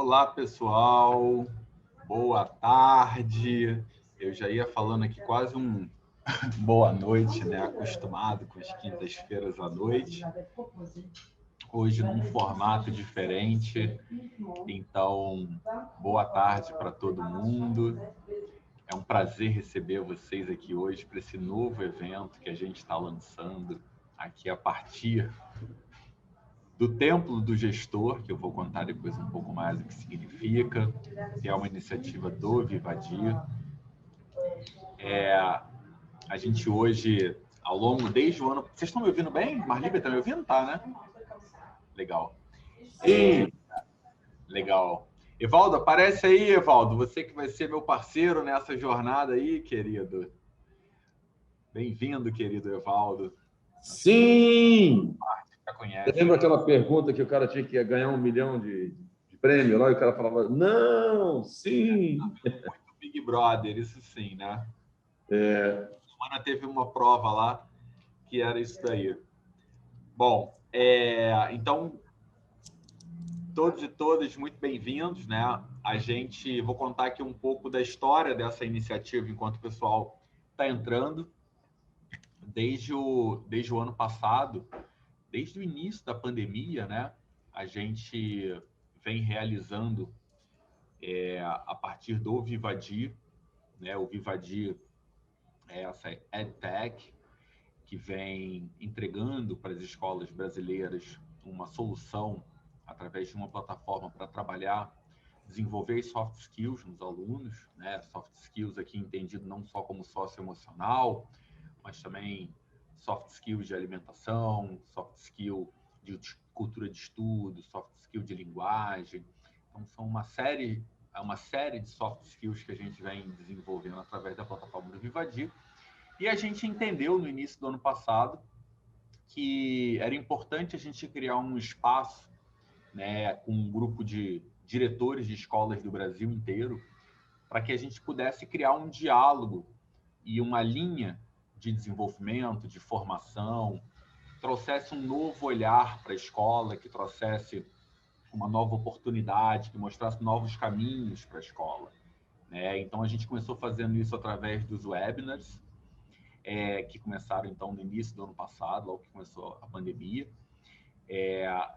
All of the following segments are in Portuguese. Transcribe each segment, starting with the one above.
Olá, pessoal. Boa tarde. Eu já ia falando aqui quase um boa noite, né? Acostumado com as quintas-feiras à noite. Hoje num formato diferente. Então, boa tarde para todo mundo. É um prazer receber vocês aqui hoje para esse novo evento que a gente está lançando aqui a partir do Templo do Gestor, que eu vou contar depois um pouco mais o que significa, que é uma iniciativa do Vivadir. A gente hoje, ao longo, desde o ano... Vocês estão me ouvindo bem? Marlívia está me ouvindo? Tá, né? Legal. Sim. Legal. Evaldo, aparece aí, Evaldo. Você que vai ser meu parceiro nessa jornada aí, querido. Bem-vindo, querido Evaldo. Sim! Já conhece. Você lembra aquela pergunta que o cara tinha que ganhar 1 milhão de prêmio lá e o cara falava, não, sim! Muito Big Brother, isso sim, né? É. A semana teve uma prova lá que era isso daí. Bom, então, todos e todas muito bem-vindos, né? Vou contar aqui um pouco da história dessa iniciativa enquanto o pessoal está entrando. Desde o ano passado, desde o início da pandemia, né? A gente vem realizando a partir do Vivadir, né? O Vivadir é essa EdTech que vem entregando para as escolas brasileiras uma solução através de uma plataforma para trabalhar, desenvolver soft skills nos alunos, né? Soft skills aqui entendido não só como socioemocional, mas também soft skills de alimentação, soft skill de cultura de estudo, soft skill de linguagem. Então, são uma série de soft skills que a gente vem desenvolvendo através da plataforma do Vivadir. E a gente entendeu no início do ano passado que era importante a gente criar um espaço, né, com um grupo de diretores de escolas do Brasil inteiro, para que a gente pudesse criar um diálogo e uma linha de desenvolvimento, de formação, trouxesse um novo olhar para a escola, que trouxesse uma nova oportunidade, que mostrasse novos caminhos para a escola, né? Então, a gente começou fazendo isso através dos webinars, que começaram, então, no início do ano passado, logo que começou a pandemia.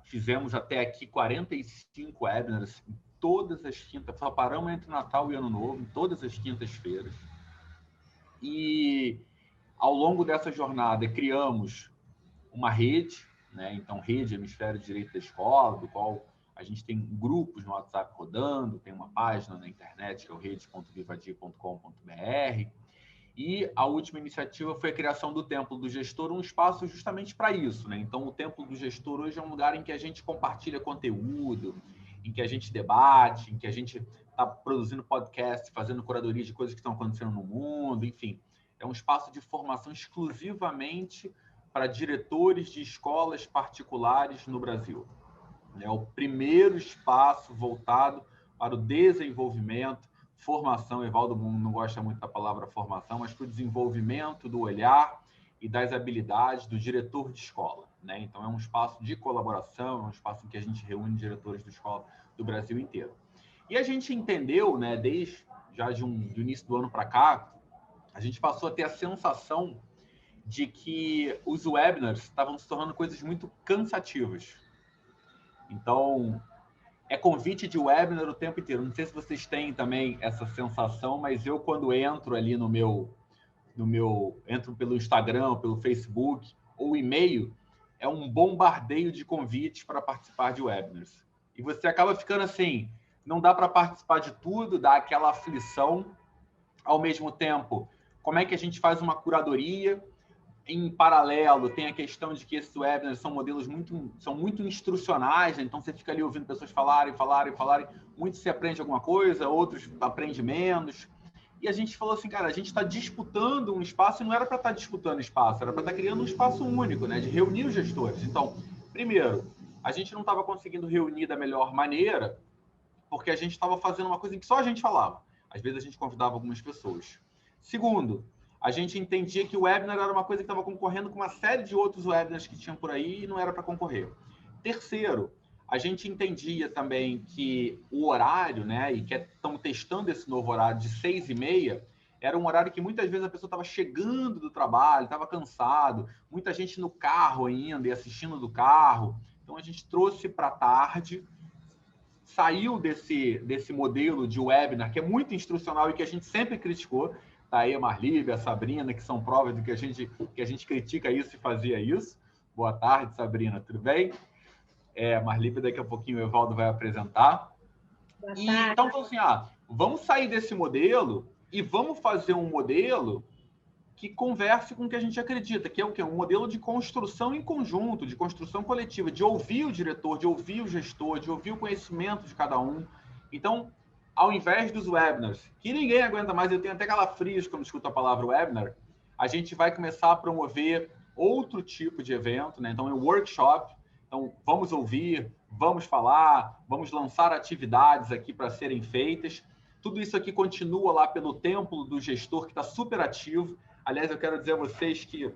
Fizemos até aqui 45 webinars em todas as quintas, só paramos entre Natal e Ano Novo, em todas as quintas-feiras. E, ao longo dessa jornada, criamos uma rede, né? Então, Rede Hemisfério Direito da Escola, do qual a gente tem grupos no WhatsApp rodando, tem uma página na internet, que é o rede.vivadir.com.br. E a última iniciativa foi a criação do Templo do Gestor, um espaço justamente para isso, né? Então, o Templo do Gestor hoje é um lugar em que a gente compartilha conteúdo, em que a gente debate, em que a gente está produzindo podcast, fazendo curadoria de coisas que estão acontecendo no mundo, enfim. É um espaço de formação exclusivamente para diretores de escolas particulares no Brasil. É o primeiro espaço voltado para o desenvolvimento, formação, Evaldo não gosta muito da palavra formação, mas para o desenvolvimento do olhar e das habilidades do diretor de escola, né? Então, é um espaço de colaboração, é um espaço em que a gente reúne diretores de escola do Brasil inteiro. E a gente entendeu, né, desde já do início do ano para cá, a gente passou a ter a sensação de que os webinars estavam se tornando coisas muito cansativas. Então, é convite de webinar o tempo inteiro. Não sei se vocês têm também essa sensação, mas eu, quando entro ali entro pelo Instagram, pelo Facebook ou e-mail, é um bombardeio de convites para participar de webinars. E você acaba ficando assim, não dá para participar de tudo, dá aquela aflição. Ao mesmo tempo, como é que a gente faz uma curadoria? Em paralelo, tem a questão de que esses webinars são modelos muito instrucionais, né? Então você fica ali ouvindo pessoas falarem. Muitos se aprende alguma coisa, outros aprende menos. E a gente falou assim, cara, a gente está disputando um espaço e não era para estar disputando espaço, era para estar criando um espaço único, né? De reunir os gestores. Então, primeiro, a gente não estava conseguindo reunir da melhor maneira porque a gente estava fazendo uma coisa em que só a gente falava. Às vezes a gente convidava algumas pessoas. Segundo, a gente entendia que o webinar era uma coisa que estava concorrendo com uma série de outros webinars que tinham por aí e não era para concorrer. Terceiro, a gente entendia também que o horário, né, e que estão testando esse novo horário de 6h30, era um horário que muitas vezes a pessoa estava chegando do trabalho, estava cansado, muita gente no carro ainda e assistindo do carro. Então, a gente trouxe para a tarde, saiu desse modelo de webinar, que é muito instrucional e que a gente sempre criticou. Tá aí a Marlívia, a Sabrina, que são provas de que a gente critica isso e fazia isso. Boa tarde, Sabrina, tudo bem? Marlívia, daqui a pouquinho o Evaldo vai apresentar. Então, assim, vamos sair desse modelo e vamos fazer um modelo que converse com o que a gente acredita, que é o quê? Um modelo de construção em conjunto, de construção coletiva, de ouvir o diretor, de ouvir o gestor, de ouvir o conhecimento de cada um. Então, ao invés dos webinars, que ninguém aguenta mais, eu tenho até calafrios quando escuto a palavra webinar, a gente vai começar a promover outro tipo de evento, né? Então, é um workshop. Então, vamos ouvir, vamos falar, vamos lançar atividades aqui para serem feitas. Tudo isso aqui continua lá pelo Templo do Gestor, que está super ativo. Aliás, eu quero dizer a vocês que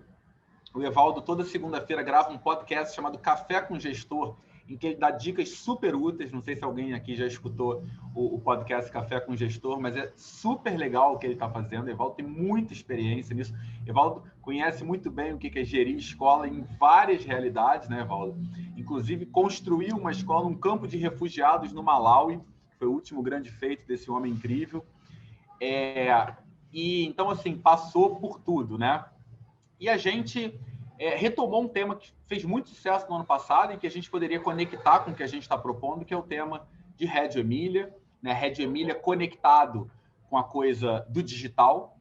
o Evaldo, toda segunda-feira, grava um podcast chamado Café com Gestor, em que ele dá dicas super úteis. Não sei se alguém aqui já escutou o podcast Café com Gestor, mas é super legal o que ele está fazendo. O Evaldo tem muita experiência nisso. O Evaldo conhece muito bem o que é gerir escola em várias realidades, né, Evaldo? Inclusive, construiu uma escola, um campo de refugiados no Malawi, que foi o último grande feito desse homem incrível. E então, assim, passou por tudo, né? E a gente retomou um tema que fez muito sucesso no ano passado e que a gente poderia conectar com o que a gente está propondo, que é o tema de Reggio Emilia, né? Reggio Emilia conectado com a coisa do digital,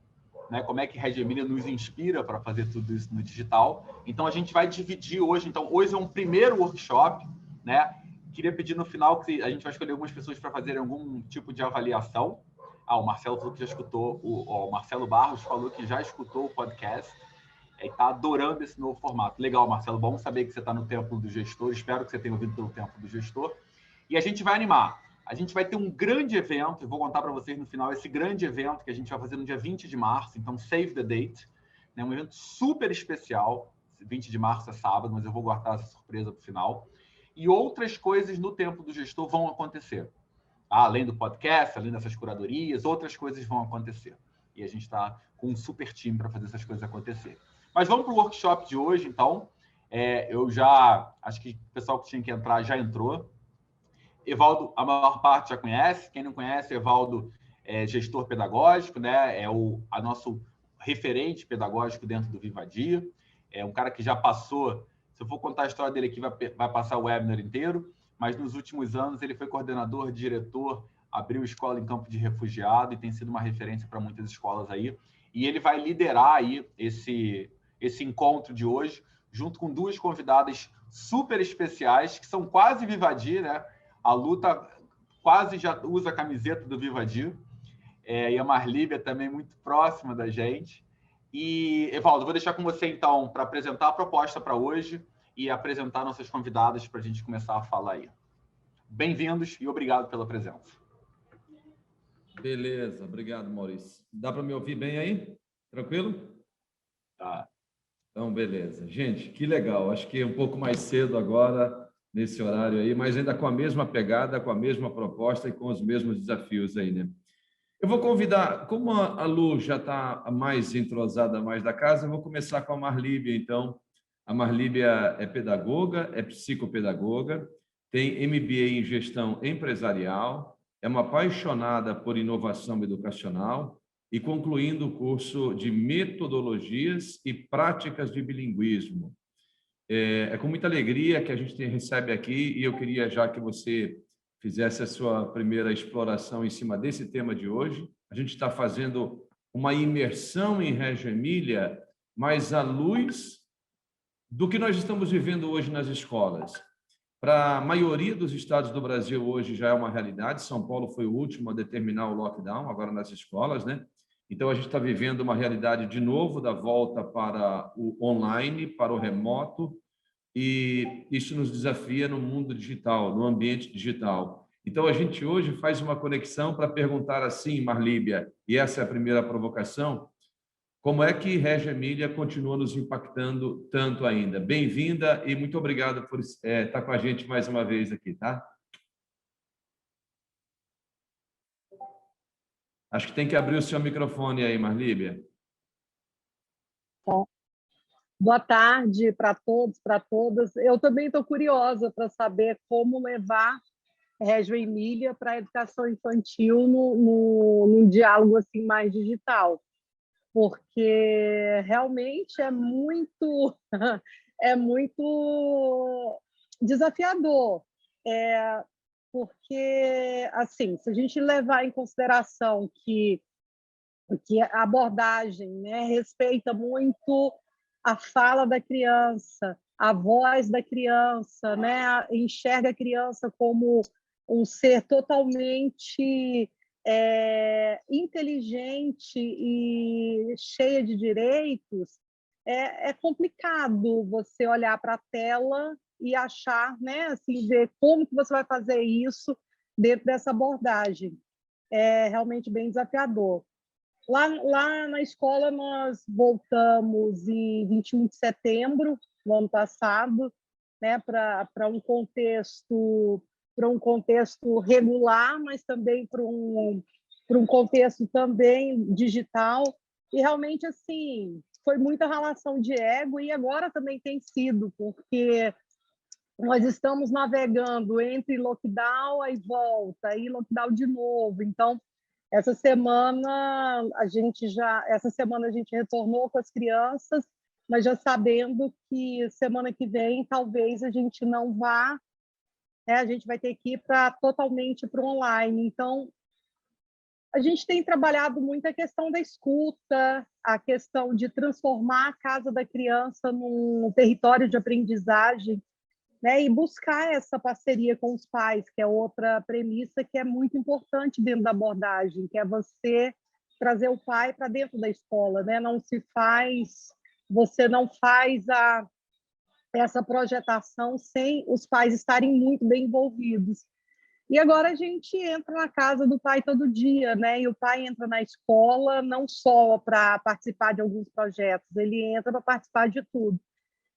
né? Como é que Reggio Emilia nos inspira para fazer tudo isso no digital. Então, a gente vai dividir hoje. Então, hoje é um primeiro workshop, né? Queria pedir no final que a gente vai escolher algumas pessoas para fazerem algum tipo de avaliação. O Marcelo falou que já escutou, o Marcelo Barros falou que já escutou o podcast e está adorando esse novo formato. Legal, Marcelo, bom saber que você está no Templo do Gestor, espero que você tenha ouvido pelo Templo do Gestor. E a gente vai animar. A gente vai ter um grande evento, eu vou contar para vocês no final, esse grande evento que a gente vai fazer no dia 20 de março, então save the date, né? Um evento super especial, 20 de março é sábado, mas eu vou guardar essa surpresa para o final. E outras coisas no Templo do Gestor vão acontecer. Além do podcast, além dessas curadorias, outras coisas vão acontecer. E a gente está com um super time para fazer essas coisas acontecer. Mas vamos para o workshop de hoje, então. Eu já... Acho que o pessoal que tinha que entrar já entrou. Evaldo, a maior parte já conhece. Quem não conhece, Evaldo é gestor pedagógico, né? É a nosso referente pedagógico dentro do Vivadia. É um cara que já passou... Se eu for contar a história dele aqui, vai passar o webinar inteiro. Mas nos últimos anos ele foi coordenador, diretor, abriu escola em campo de refugiado e tem sido uma referência para muitas escolas aí. E ele vai liderar aí esse encontro de hoje, junto com duas convidadas super especiais, que são quase Vivadia, né? A Lu quase já usa a camiseta do Vivadia, e a Marlívia também muito próxima da gente. E, Evaldo, vou deixar com você, então, para apresentar a proposta para hoje e apresentar nossas convidadas para a gente começar a falar aí. Bem-vindos e obrigado pela presença. Beleza, obrigado, Maurício. Dá para me ouvir bem aí? Tranquilo? Tá. Então, beleza. Gente, que legal. Acho que é um pouco mais cedo agora, nesse horário aí, mas ainda com a mesma pegada, com a mesma proposta e com os mesmos desafios aí, né? Eu vou convidar, como a Lu já está mais entrosada, mais da casa, eu vou começar com a Marlívia, então. A Marlívia é pedagoga, é psicopedagoga, tem MBA em gestão empresarial, é uma apaixonada por inovação educacional e concluindo o curso de metodologias e práticas de bilinguismo. É com muita alegria que a gente recebe aqui e eu queria já que você fizesse a sua primeira exploração em cima desse tema de hoje. A gente está fazendo uma imersão em Reggio Emilia, mas à luz do que nós estamos vivendo hoje nas escolas. Para a maioria dos estados do Brasil hoje já é uma realidade. São Paulo foi o último a determinar o lockdown, agora nas escolas, né? Então, a gente está vivendo uma realidade de novo da volta para o online, para o remoto, e isso nos desafia no mundo digital, no ambiente digital. Então, a gente hoje faz uma conexão para perguntar assim, Marlívia, e essa é a primeira provocação, como é que Reggio Emília continua nos impactando tanto ainda. Bem-vinda e muito obrigado por estar com a gente mais uma vez aqui, tá? Acho que tem que abrir o seu microfone aí, Marlíbia. Bom, boa tarde para todos, para todas. Eu também estou curiosa para saber como levar Reggio Emília para a educação infantil num diálogo assim mais digital, porque realmente é muito desafiador. Porque, assim, se a gente levar em consideração que a abordagem, né, respeita muito a fala da criança, a voz da criança, né, enxerga a criança como um ser totalmente inteligente e cheia de direitos, é complicado você olhar para a tela e achar, né, assim, ver como que você vai fazer isso dentro dessa abordagem. É realmente bem desafiador. Lá na escola, nós voltamos em 21 de setembro, no ano passado, né, para um contexto regular, mas também para um contexto também digital. E realmente, assim, foi muita relação de ego, e agora também tem sido, porque nós estamos navegando entre lockdown e volta, e lockdown de novo. Então, essa semana a gente retornou com as crianças, mas já sabendo que semana que vem talvez a gente não vá, né? A gente vai ter que ir totalmente para o online. Então, a gente tem trabalhado muito a questão da escuta, a questão de transformar a casa da criança num território de aprendizagem, né? E buscar essa parceria com os pais, que é outra premissa que é muito importante dentro da abordagem, que é você trazer o pai para dentro da escola, né? Você não faz essa projetação sem os pais estarem muito bem envolvidos. E agora a gente entra na casa do pai todo dia, né? E o pai entra na escola não só para participar de alguns projetos, ele entra para participar de tudo.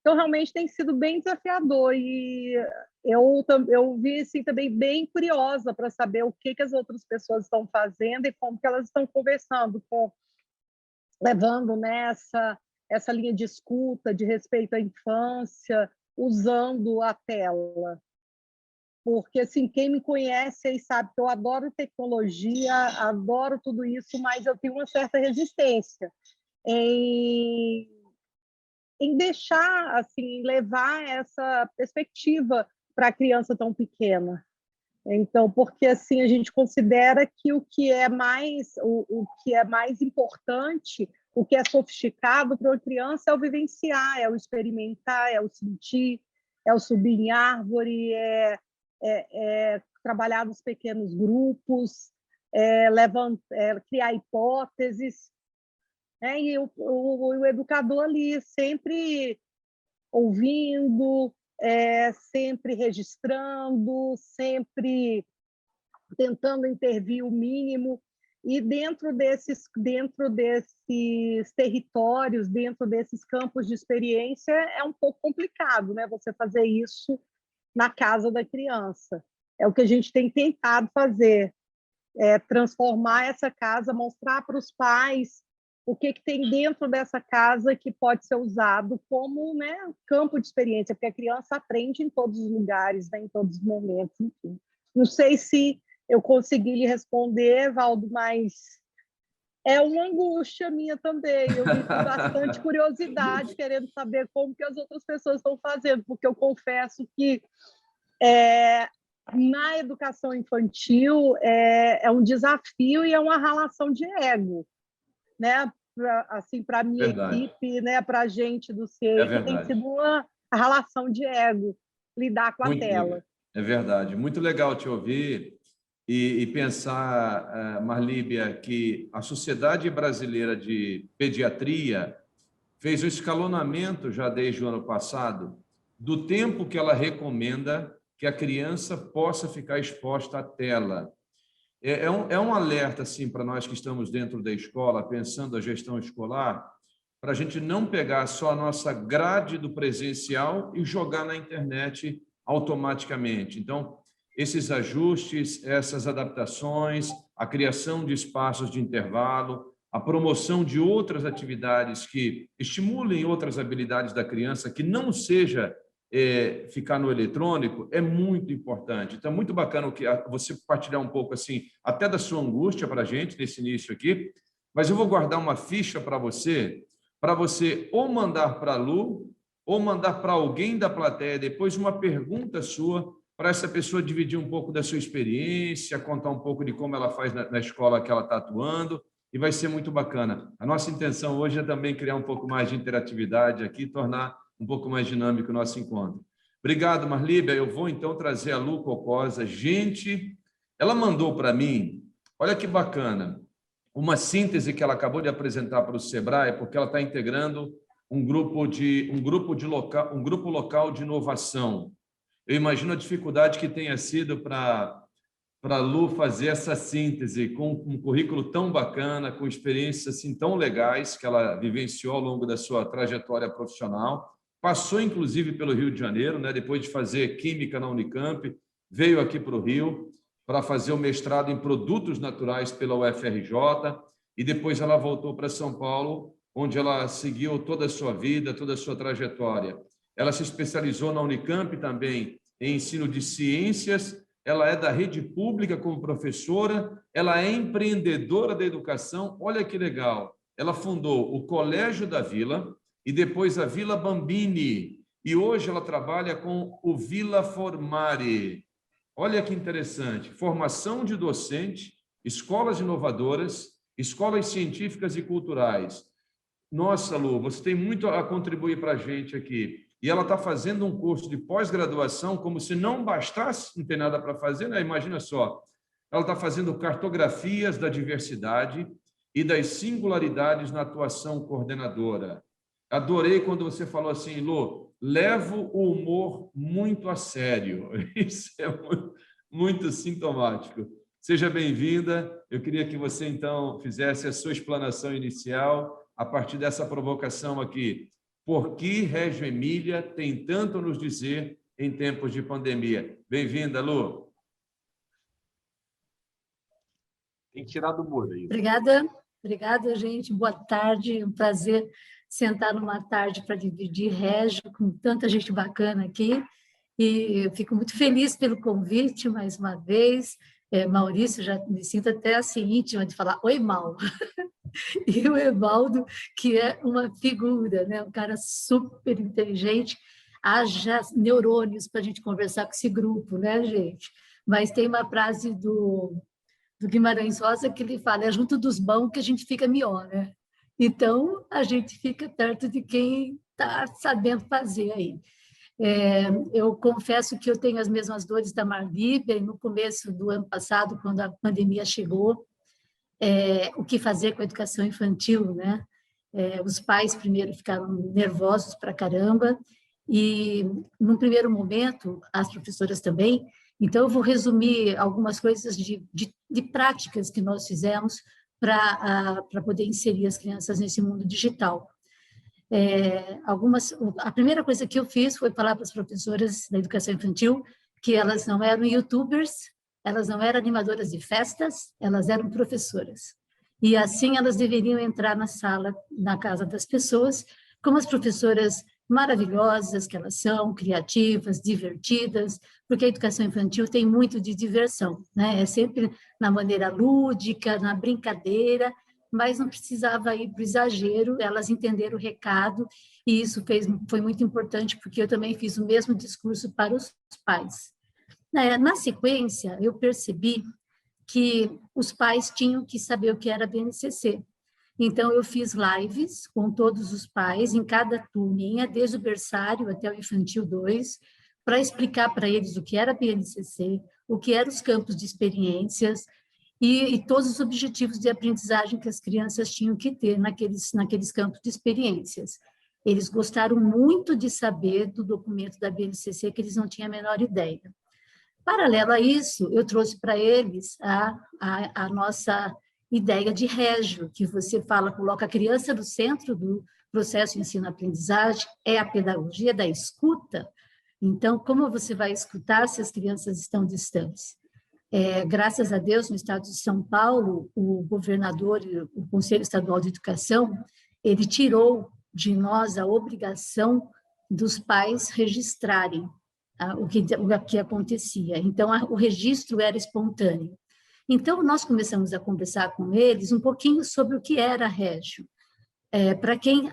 Então, realmente tem sido bem desafiador, e eu vi assim, também bem curiosa para saber o que as outras pessoas estão fazendo e como que elas estão conversando, levando, né, essa linha de escuta, de respeito à infância, usando a tela. Porque, assim, quem me conhece aí sabe que eu adoro tecnologia, adoro tudo isso, mas eu tenho uma certa resistência em deixar, assim, levar essa perspectiva para a criança tão pequena. Então, porque assim a gente considera que o que é mais importante, o que é sofisticado para uma criança é o vivenciar, é o experimentar, é o sentir, é o subir em árvore, é trabalhar nos pequenos grupos, criar hipóteses. E o educador ali sempre ouvindo, sempre registrando, sempre tentando intervir o mínimo. E dentro desses territórios, dentro desses campos de experiência, é um pouco complicado, né? Você fazer isso na casa da criança. É o que a gente tem tentado fazer, transformar essa casa, mostrar para os pais o que tem dentro dessa casa que pode ser usado como, né, campo de experiência, porque a criança aprende em todos os lugares, né, em todos os momentos, enfim. Não sei se eu consegui lhe responder, Valdo, mas é uma angústia minha também. Eu vi com bastante curiosidade, querendo saber como que as outras pessoas estão fazendo, porque eu confesso que na educação infantil é um desafio e é uma relação de ego, né? Assim, para a minha equipe, né? Para a gente do CIEI, tem sido uma relação de ego lidar com a tela. É verdade. Muito legal te ouvir e pensar, Marlíbia, que a Sociedade Brasileira de Pediatria fez um escalonamento já desde o ano passado do tempo que ela recomenda que a criança possa ficar exposta à tela. É um alerta assim, para nós que estamos dentro da escola, pensando a gestão escolar, para a gente não pegar só a nossa grade do presencial e jogar na internet automaticamente. Então, esses ajustes, essas adaptações, a criação de espaços de intervalo, a promoção de outras atividades que estimulem outras habilidades da criança, que não seja ficar no eletrônico, é muito importante. Então, é muito bacana você compartilhar um pouco assim, até da sua angústia para a gente nesse início aqui, mas eu vou guardar uma ficha para você ou mandar para a Lu, ou mandar para alguém da plateia depois uma pergunta sua, para essa pessoa dividir um pouco da sua experiência, contar um pouco de como ela faz na escola que ela está atuando, e vai ser muito bacana. A nossa intenção hoje é também criar um pouco mais de interatividade aqui, tornar um pouco mais dinâmico o nosso encontro. Obrigado, Marlíbia. Eu vou, então, trazer a Lu Cocosa. Gente, ela mandou para mim, olha que bacana, uma síntese que ela acabou de apresentar para o Sebrae, porque ela está integrando um grupo local de inovação. Eu imagino a dificuldade que tenha sido para a Lu fazer essa síntese com um currículo tão bacana, com experiências assim tão legais que ela vivenciou ao longo da sua trajetória profissional. Passou, inclusive, pelo Rio de Janeiro, né? Depois de fazer Química na Unicamp, veio aqui para o Rio para fazer o mestrado em Produtos Naturais pela UFRJ, e depois ela voltou para São Paulo, onde ela seguiu toda a sua vida, toda a sua trajetória. Ela se especializou na Unicamp também em ensino de ciências, ela é da rede pública como professora, ela é empreendedora da educação, olha que legal. Ela fundou o Colégio da Vila e depois a Vila Bambini, e hoje ela trabalha com o Vila Formare. Olha que interessante, formação de docente, escolas inovadoras, escolas científicas e culturais. Nossa, Lu, você tem muito a contribuir para a gente aqui. E ela está fazendo um curso de pós-graduação, como se não bastasse, não tem nada para fazer, né? Imagina só. Ela está fazendo cartografias da diversidade e das singularidades na atuação coordenadora. Adorei quando você falou assim, Lu, levo o humor muito a sério. Isso é muito sintomático. Seja bem-vinda. Eu queria que você, então, fizesse a sua explanação inicial a partir dessa provocação aqui. Por que Reggio Emília tem tanto a nos dizer em tempos de pandemia? Bem-vinda, Lu. Tem que tirar do muro aí. Obrigada, gente. Boa tarde. Um prazer sentar numa tarde para dividir Reggio com tanta gente bacana aqui. E eu fico muito feliz pelo convite, mais uma vez. Maurício, já me sinto até assim íntima de falar, oi, Mal. E o Evaldo, que é uma figura, né? Um cara super inteligente, haja neurônios para a gente conversar com esse grupo, né, gente? Mas tem uma frase do Guimarães Rosa que ele fala, é junto dos bons que a gente fica melhor, né? Então, a gente fica perto de quem está sabendo fazer aí. Eu confesso que eu tenho as mesmas dores da Marlíbia, e no começo do ano passado, quando a pandemia chegou, o que fazer com a educação infantil, né? Os pais primeiro ficaram nervosos pra caramba, e num primeiro momento, as professoras também. Então, eu vou resumir algumas coisas de práticas que nós fizemos para poder inserir as crianças nesse mundo digital. A primeira coisa que eu fiz foi falar para as professoras da educação infantil que elas não eram youtubers, elas não eram animadoras de festas, elas eram professoras. E assim elas deveriam entrar na sala, na casa das pessoas, como as professoras maravilhosas que elas são, criativas, divertidas, porque a educação infantil tem muito de diversão, né? É sempre na maneira lúdica, na brincadeira, mas não precisava ir para o exagero, elas entenderam o recado, e isso foi muito importante, porque eu também fiz o mesmo discurso para os pais. Na sequência, eu percebi que os pais tinham que saber o que era BNCC. Então, eu fiz lives com todos os pais, em cada turminha, desde o berçário até o infantil 2, para explicar para eles o que era BNCC, o que eram os campos de experiências e todos os objetivos de aprendizagem que as crianças tinham que ter naqueles campos de experiências. Eles gostaram muito de saber do documento da BNCC, que eles não tinham a menor ideia. Paralelo a isso, eu trouxe para eles a nossa ideia de Reggio, que você fala, coloca a criança no centro processo de ensino-aprendizagem é a pedagogia da escuta. Então, como você vai escutar se as crianças estão distantes? Graças a Deus, no estado de São Paulo, o governador e o Conselho Estadual de Educação, ele tirou de nós a obrigação dos pais registrarem o que acontecia. Então, o registro era espontâneo. Então, nós começamos a conversar com eles um pouquinho sobre o que era Régio. Para quem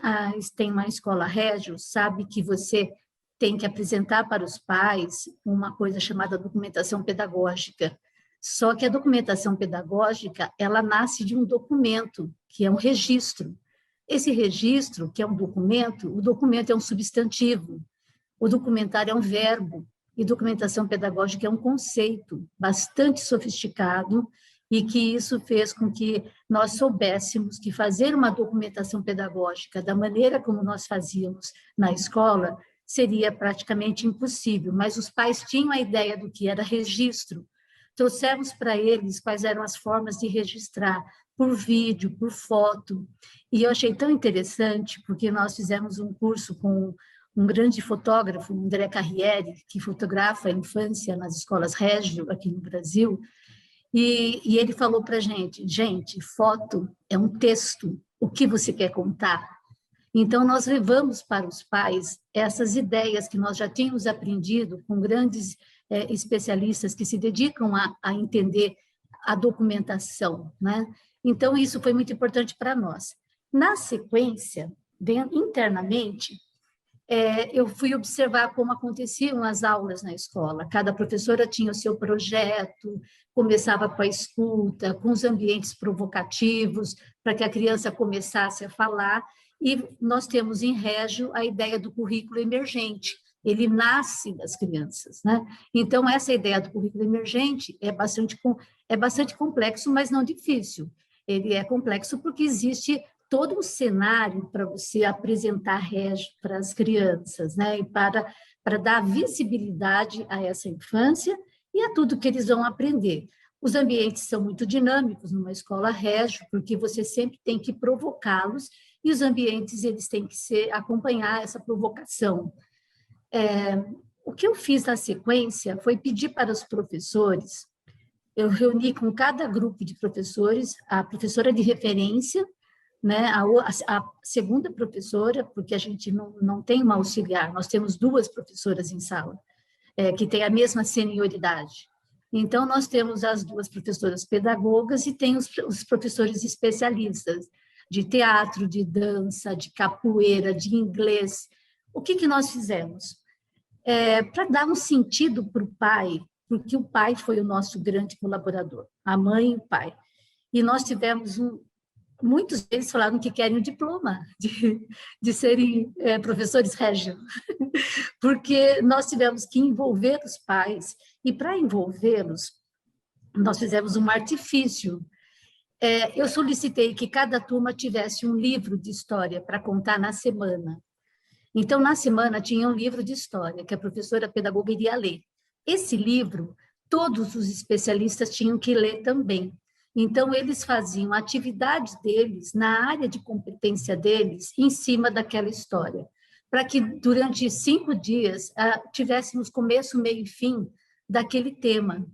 tem uma escola Régio, sabe que você tem que apresentar para os pais uma coisa chamada documentação pedagógica. Só que a documentação pedagógica, ela nasce de um documento, que é um registro. Esse registro, que é um documento, o documento é um substantivo, o documentário é um verbo, e documentação pedagógica é um conceito bastante sofisticado, e que isso fez com que nós soubéssemos que fazer uma documentação pedagógica da maneira como nós fazíamos na escola seria praticamente impossível, mas os pais tinham a ideia do que era registro. Trouxemos para eles quais eram as formas de registrar, por vídeo, por foto, e eu achei tão interessante, porque nós fizemos um curso com um grande fotógrafo, André Carriere, que fotografa a infância nas escolas Régio, aqui no Brasil, e ele falou para a gente, foto é um texto, o que você quer contar? Então, nós levamos para os pais essas ideias que nós já tínhamos aprendido com grandes especialistas que se dedicam a entender a documentação, né? Então, isso foi muito importante para nós. Na sequência, internamente, eu fui observar como aconteciam as aulas na escola. Cada professora tinha o seu projeto, começava com a escuta, com os ambientes provocativos, para que a criança começasse a falar. E nós temos em Régio a ideia do currículo emergente. Ele nasce das crianças, né? Então, essa ideia do currículo emergente é bastante complexo, mas não difícil. Ele é complexo porque existe todo um cenário para você apresentar Régio para as crianças, né? E para dar visibilidade a essa infância e a tudo que eles vão aprender. Os ambientes são muito dinâmicos numa escola Régio, porque você sempre tem que provocá-los e os ambientes eles têm que acompanhar essa provocação. O que eu fiz na sequência foi pedir para os professores, eu reuni com cada grupo de professores, a professora de referência, né, a segunda professora, porque a gente não tem uma auxiliar, nós temos 2 professoras em sala, que têm a mesma senioridade. Então, nós temos as 2 professoras pedagogas e tem os professores especialistas de teatro, de dança, de capoeira, de inglês. O que nós fizemos? Para dar um sentido para o pai, porque o pai foi o nosso grande colaborador, a mãe e o pai. E nós tivemos muitos deles falaram que querem o diploma de serem professores Régio, porque nós tivemos que envolver os pais, e para envolvê-los, nós fizemos um artifício. Eu solicitei que cada turma tivesse um livro de história para contar na semana. Então, na semana, tinha um livro de história que a professora pedagoga iria ler. Esse livro, todos os especialistas tinham que ler também. Então, eles faziam atividades deles, na área de competência deles, em cima daquela história, para que durante 5 dias tivéssemos começo, meio e fim daquele tema.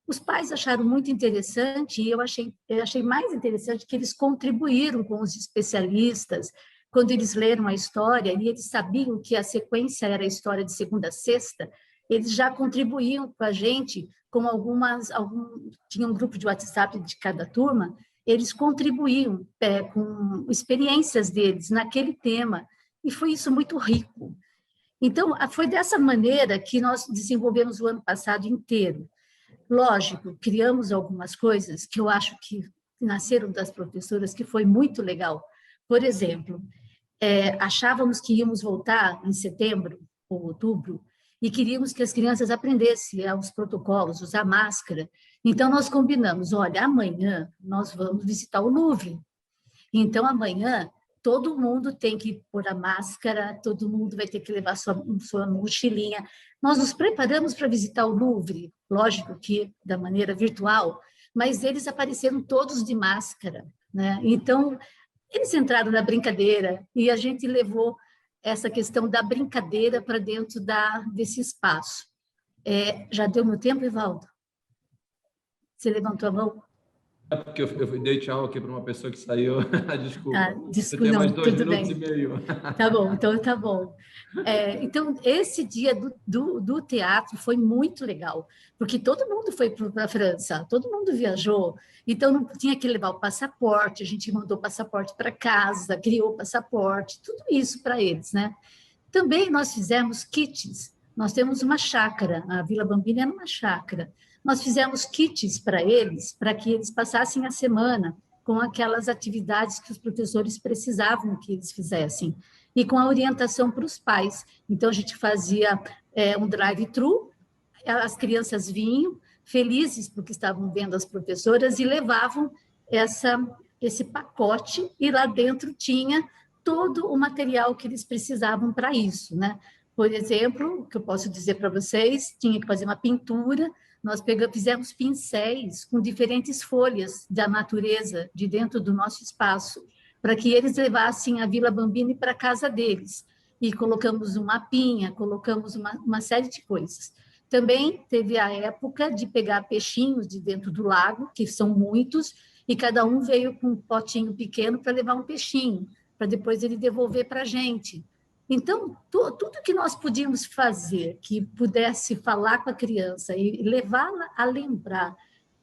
Os pais acharam muito interessante, e eu achei mais interessante que eles contribuíram com os especialistas, quando eles leram a história, e eles sabiam que a sequência era a história de segunda a sexta, eles já contribuíam com a gente, tinha um grupo de WhatsApp de cada turma, eles contribuíam com experiências deles naquele tema, e foi isso muito rico. Então, foi dessa maneira que nós desenvolvemos o ano passado inteiro. Lógico, criamos algumas coisas que eu acho que nasceram das professoras, que foi muito legal. Por exemplo, achávamos que íamos voltar em setembro ou outubro, e queríamos que as crianças aprendessem os protocolos, usar máscara. Então, nós combinamos, olha, amanhã nós vamos visitar o Louvre. Então, amanhã, todo mundo tem que pôr a máscara, todo mundo vai ter que levar sua mochilinha. Nós nos preparamos para visitar o Louvre, lógico que da maneira virtual, mas eles apareceram todos de máscara, né? Então, eles entraram na brincadeira e a gente levou essa questão da brincadeira para dentro desse espaço. Já deu meu tempo, Evaldo? Você levantou a mão? É porque eu dei tchau aqui para uma pessoa que saiu. Desculpa. Desculpa, Você tem não, mais 2 tudo minutos bem. e meio. Tá bom, então tá bom. Então, esse dia do teatro foi muito legal, porque todo mundo foi para a França, todo mundo viajou, então não tinha que levar o passaporte, a gente mandou o passaporte para casa, criou o passaporte, tudo isso para eles, né? Também nós fizemos kits, nós temos uma chácara, a Vila Bambini era uma chácara, nós fizemos kits para que eles passassem a semana com aquelas atividades que os professores precisavam que eles fizessem, e com a orientação para os pais. Então, a gente fazia um drive-thru, as crianças vinham felizes porque estavam vendo as professoras e levavam esse pacote, e lá dentro tinha todo o material que eles precisavam para isso, né? Por exemplo, o que eu posso dizer para vocês, tinha que fazer uma pintura, nós fizemos pincéis com diferentes folhas da natureza de dentro do nosso espaço, para que eles levassem a Vila Bambini para a casa deles. E colocamos um mapinha, colocamos uma série de coisas. Também teve a época de pegar peixinhos de dentro do lago, que são muitos, e cada um veio com um potinho pequeno para levar um peixinho, para depois ele devolver para a gente. Então, tudo que nós podíamos fazer, que pudesse falar com a criança e levá-la a lembrar,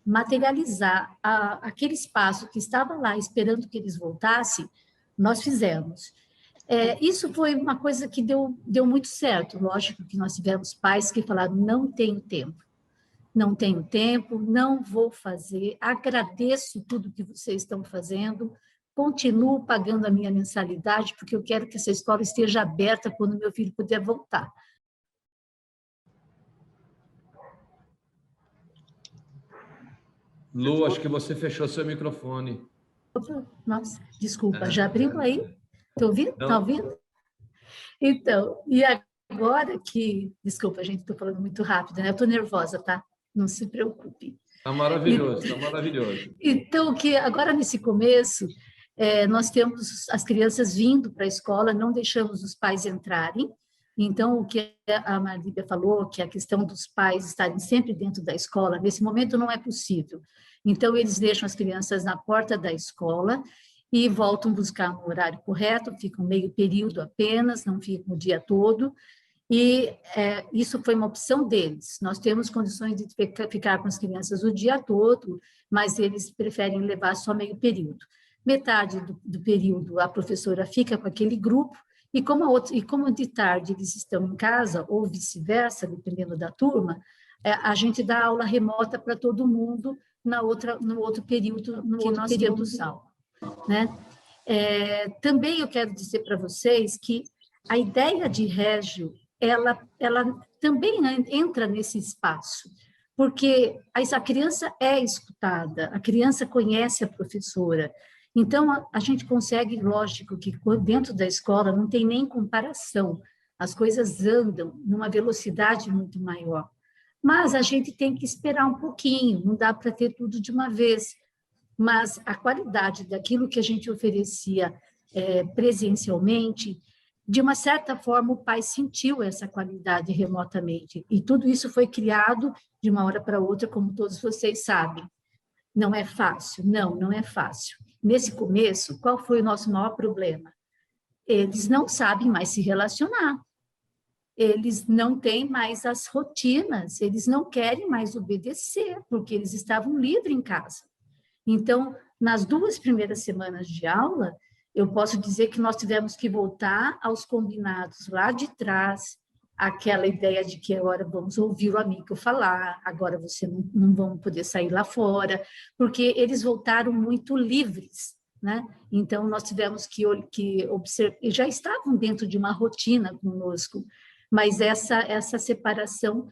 materializar aquele espaço que estava lá esperando que eles voltassem, nós fizemos. Isso foi uma coisa que deu muito certo. Lógico que nós tivemos pais que falaram, não tenho tempo, não vou fazer, agradeço tudo que vocês estão fazendo, continuo pagando a minha mensalidade, porque eu quero que essa escola esteja aberta quando meu filho puder voltar. Lu, acho que você fechou seu microfone. Nossa, desculpa, já abriu aí? Está ouvindo? Está ouvindo? Então, e agora que... Desculpa, gente, estou falando muito rápido, né? Eu estou nervosa, tá? Não se preocupe. Está maravilhoso, está maravilhoso. Então, que agora nesse começo, nós temos as crianças vindo para a escola, não deixamos os pais entrarem. Então, o que a Marília falou, que a questão dos pais estarem sempre dentro da escola, nesse momento não é possível. Então, eles deixam as crianças na porta da escola e voltam buscar no horário correto, ficam meio período apenas, não ficam o dia todo. E isso foi uma opção deles. Nós temos condições de ficar com as crianças o dia todo, mas eles preferem levar só meio período. Metade do período a professora fica com aquele grupo, e como de tarde eles estão em casa, ou vice-versa, dependendo da turma, a gente dá aula remota para todo mundo no outro período que nós temos aula, né? Também eu quero dizer para vocês que a ideia de Régio, ela também entra nesse espaço, porque a criança é escutada, a criança conhece a professora. Então, a gente consegue, lógico, que dentro da escola não tem nem comparação, as coisas andam numa velocidade muito maior, mas a gente tem que esperar um pouquinho, não dá para ter tudo de uma vez, mas a qualidade daquilo que a gente oferecia presencialmente, de uma certa forma, o pai sentiu essa qualidade remotamente, e tudo isso foi criado de uma hora para outra, como todos vocês sabem. Não é fácil, não é fácil. Nesse começo, qual foi o nosso maior problema? Eles não sabem mais se relacionar, eles não têm mais as rotinas, eles não querem mais obedecer, porque eles estavam livres em casa. Então, nas 2 primeiras semanas de aula, eu posso dizer que nós tivemos que voltar aos combinados lá de trás, aquela ideia de que agora vamos ouvir o amigo falar, agora você não vão poder sair lá fora, porque eles voltaram muito livres, né? Então, nós tivemos que observar, e já estavam dentro de uma rotina conosco, mas essa separação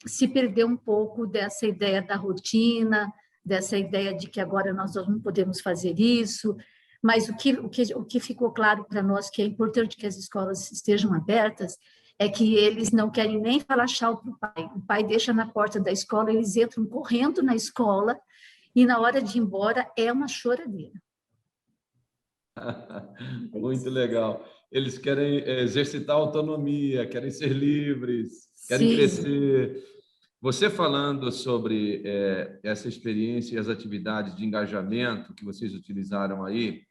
se perdeu um pouco dessa ideia da rotina, dessa ideia de que agora nós não podemos fazer isso, mas o que ficou claro para nós, que é importante que as escolas estejam abertas, é que eles não querem nem falar tchau para o pai deixa na porta da escola, eles entram correndo na escola, e na hora de ir embora é uma choradeira. Muito legal. Eles querem exercitar a autonomia, querem ser livres, querem Sim. crescer. Você falando sobre essa experiência e as atividades de engajamento que vocês utilizaram aí,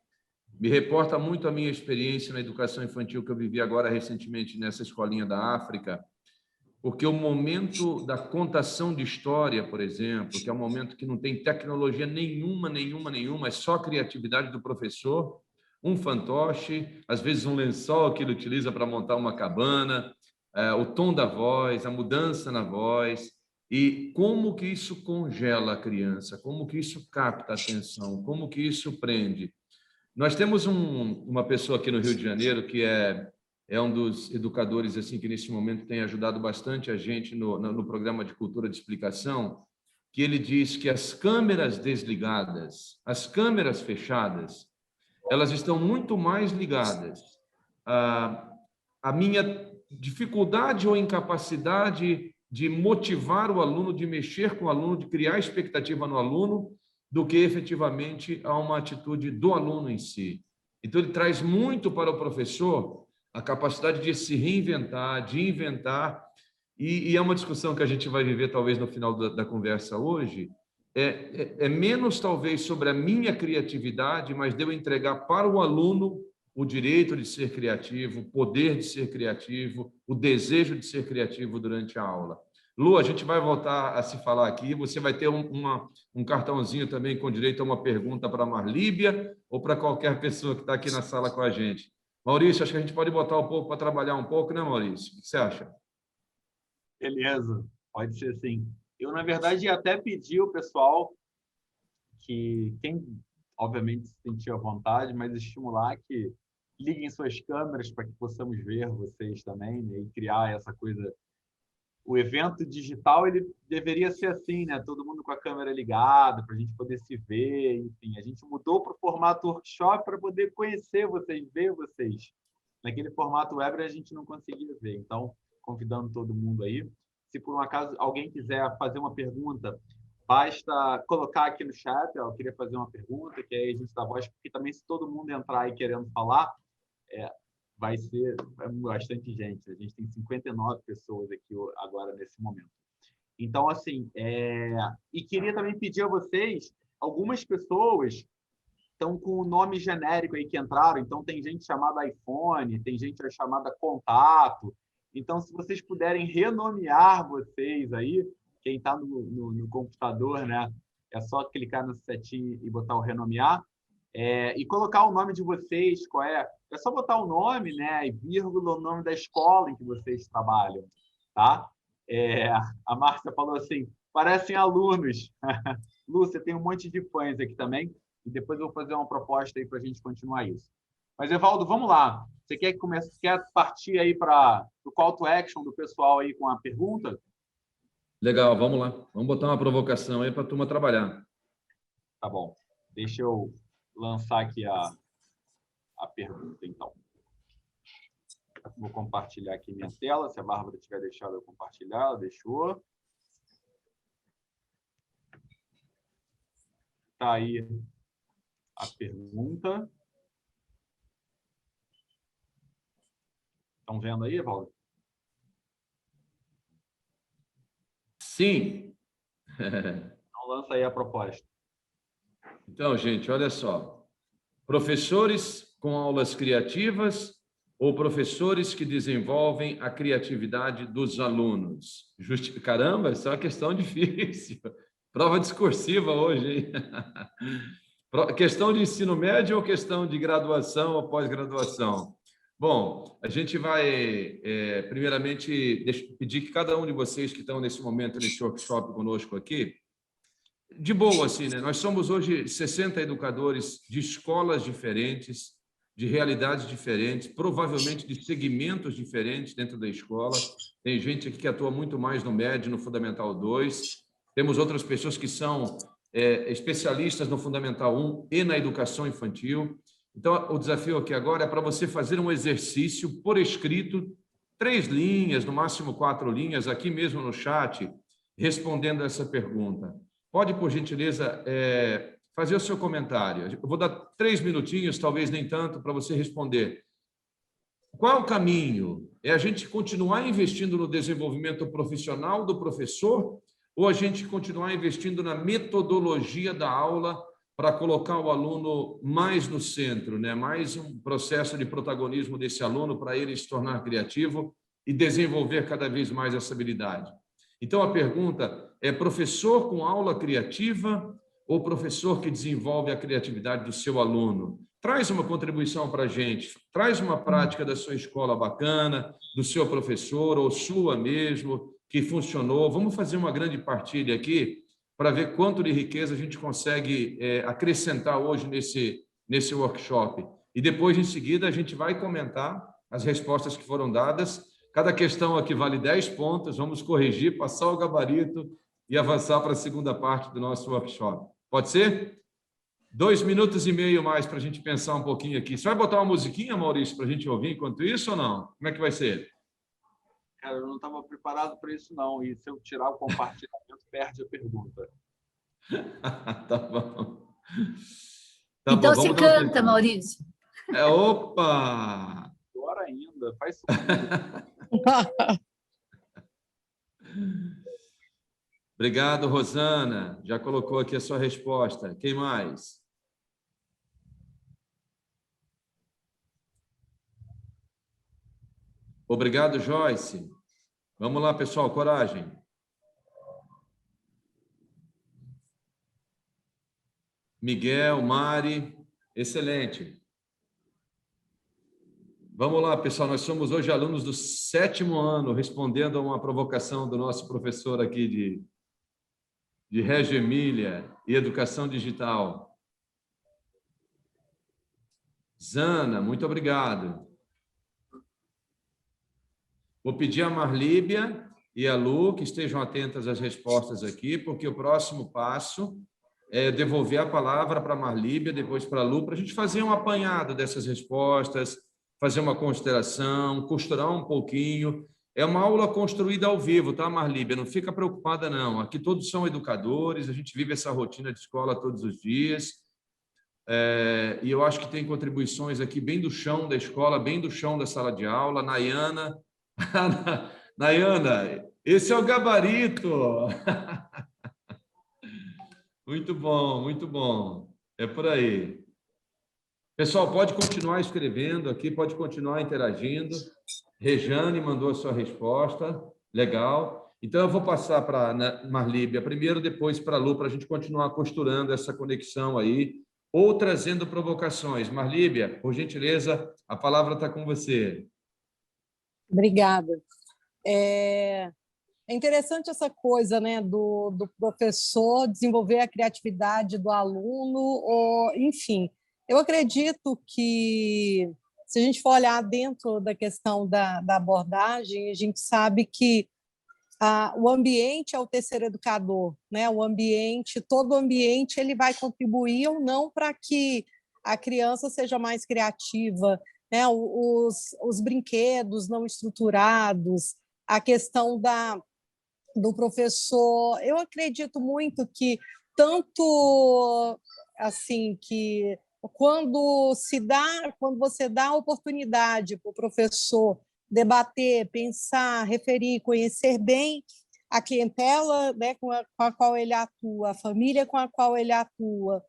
me reporta muito a minha experiência na educação infantil que eu vivi agora recentemente nessa escolinha da África, porque o momento da contação de história, por exemplo, que é um momento que não tem tecnologia nenhuma, é só criatividade do professor, um fantoche, às vezes um lençol que ele utiliza para montar uma cabana, o tom da voz, a mudança na voz, e como que isso congela a criança, como que isso capta a atenção, como que isso prende. Nós temos uma pessoa aqui no Rio de Janeiro que é um dos educadores assim que nesse momento tem ajudado bastante a gente no programa de cultura de explicação, que ele diz que as câmeras desligadas, as câmeras fechadas, elas estão muito mais ligadas à minha dificuldade ou incapacidade de motivar o aluno, de mexer com o aluno, de criar expectativa no aluno, do que efetivamente a uma atitude do aluno em si. Então, ele traz muito para o professor a capacidade de se reinventar, de inventar, e é uma discussão que a gente vai viver talvez no final da conversa hoje, é menos talvez sobre a minha criatividade, mas de eu entregar para o aluno o direito de ser criativo, o poder de ser criativo, o desejo de ser criativo durante a aula. Lu, a gente vai voltar a se falar aqui, você vai ter um cartãozinho também com direito a uma pergunta para a Marlíbia ou para qualquer pessoa que está aqui na sala com a gente. Maurício, acho que a gente pode botar um pouco para trabalhar um pouco, né, Maurício? O que você acha? Beleza, pode ser sim. Eu, na verdade, até pedi ao pessoal que quem, obviamente, se sentir à vontade, mas estimular que liguem suas câmeras para que possamos ver vocês também, né, e criar essa coisa. O evento digital ele deveria ser assim, né? Todo mundo com a câmera ligada para a gente poder se ver, enfim. A gente mudou para o formato workshop para poder conhecer vocês, ver vocês. Naquele formato web a gente não conseguia ver. Então, convidando todo mundo aí. Se por um acaso alguém quiser fazer uma pergunta, basta colocar aqui no chat. Eu queria fazer uma pergunta, que aí a gente dá voz, porque também se todo mundo entrar aí querendo falar, vai ser bastante gente. A gente tem 59 pessoas aqui agora nesse momento. Então, assim, e queria também pedir a vocês, algumas pessoas estão com o nome genérico aí que entraram, então tem gente chamada iPhone, tem gente chamada Contato. Então, se vocês puderem renomear vocês aí, quem está no computador, né, é só clicar no setinho e botar o renomear. E colocar o nome de vocês, qual é? É só botar o nome, né, e vírgula, o nome da escola em que vocês trabalham, tá? A Márcia falou assim, parecem alunos. Lu, você tem um monte de fãs aqui também, e depois eu vou fazer uma proposta aí para a gente continuar isso. Mas, Evaldo, vamos lá. Você quer partir aí para o call to action do pessoal aí com a pergunta? Legal, vamos lá. Vamos botar uma provocação aí para a turma trabalhar. Tá bom. Deixa eu lançar aqui a pergunta, então. Vou compartilhar aqui minha tela. Se a Bárbara tiver deixado eu compartilhar, ela deixou. Está aí a pergunta. Estão vendo aí, Evaldo? Sim. Então, lança aí a proposta. Então, gente, olha só. Professores com aulas criativas ou professores que desenvolvem a criatividade dos alunos? Caramba, essa é uma questão difícil. Prova discursiva hoje, hein? Questão de ensino médio ou questão de graduação ou pós-graduação? Bom, a gente vai, primeiramente, pedir que cada um de vocês que estão nesse momento, nesse workshop conosco aqui, de boa, assim, né? Nós somos hoje 60 educadores de escolas diferentes, de realidades diferentes, provavelmente de segmentos diferentes dentro da escola. Tem gente aqui que atua muito mais no médio, no Fundamental 2. Temos outras pessoas que são especialistas no Fundamental 1 e na educação infantil. Então, o desafio aqui agora é para você fazer um exercício por escrito, 3 linhas, no máximo 4 linhas, aqui mesmo no chat, respondendo essa pergunta. Pode, por gentileza, fazer o seu comentário. Eu vou dar 3 minutinhos, talvez nem tanto, para você responder. Qual é o caminho? É a gente continuar investindo no desenvolvimento profissional do professor ou a gente continuar investindo na metodologia da aula para colocar o aluno mais no centro, né? Mais um processo de protagonismo desse aluno para ele se tornar criativo e desenvolver cada vez mais essa habilidade? Então, a pergunta é: professor com aula criativa ou professor que desenvolve a criatividade do seu aluno? Traz uma contribuição para a gente, traz uma prática da sua escola bacana, do seu professor ou sua mesmo, que funcionou. Vamos fazer uma grande partilha aqui para ver quanto de riqueza a gente consegue acrescentar hoje nesse workshop. E depois, em seguida, a gente vai comentar as respostas que foram dadas. Cada questão aqui vale 10 pontos, vamos corrigir, passar o gabarito e avançar para a segunda parte do nosso workshop. Pode ser? 2 minutos e meio mais para a gente pensar um pouquinho aqui. Você vai botar uma musiquinha, Maurício, para a gente ouvir enquanto isso ou não? Como é que vai ser? Cara, eu não estava preparado para isso, não. E se eu tirar o compartilhamento, perde a pergunta. Tá bom. Tá então, bom, você canta, Maurício. Opa! Pior ainda, faz isso. Obrigado, Rosana. Já colocou aqui a sua resposta. Quem mais? Obrigado, Joyce. Vamos lá, pessoal, coragem. Miguel, Mari, excelente. Vamos lá, pessoal, nós somos hoje alunos do 7º ano, respondendo a uma provocação do nosso professor aqui de Reggio Emília e Educação Digital. Zana, muito obrigado. Vou pedir a Marlíbia e a Lu que estejam atentas às respostas aqui, porque o próximo passo é devolver a palavra para a Marlíbia, depois para a Lu, para a gente fazer um apanhado dessas respostas, fazer uma consideração, costurar um pouquinho. É uma aula construída ao vivo, tá, Marlíbia? Não fica preocupada, não. Aqui todos são educadores, a gente vive essa rotina de escola todos os dias. E eu acho que tem contribuições aqui bem do chão da escola, bem do chão da sala de aula. Nayana, Nayana, esse é o gabarito. Muito bom, muito bom. É por aí. Pessoal, pode continuar escrevendo aqui, pode continuar interagindo. Rejane mandou a sua resposta. Legal. Então, eu vou passar para a Marlíbia primeiro, depois para a Lu, para a gente continuar costurando essa conexão aí, ou trazendo provocações. Marlíbia, por gentileza, a palavra está com você. Obrigada. É interessante essa coisa, né, do professor desenvolver a criatividade do aluno, ou, enfim. Eu acredito que, se a gente for olhar dentro da questão da abordagem, a gente sabe que o ambiente é o terceiro educador, né? O ambiente, todo o ambiente, ele vai contribuir ou não para que a criança seja mais criativa, né? Os brinquedos não estruturados, a questão do professor. Eu acredito muito que tanto assim que quando você dá a oportunidade para o professor debater, pensar, referir, conhecer bem a clientela, né, com a qual ele atua, a família com a qual ele atua,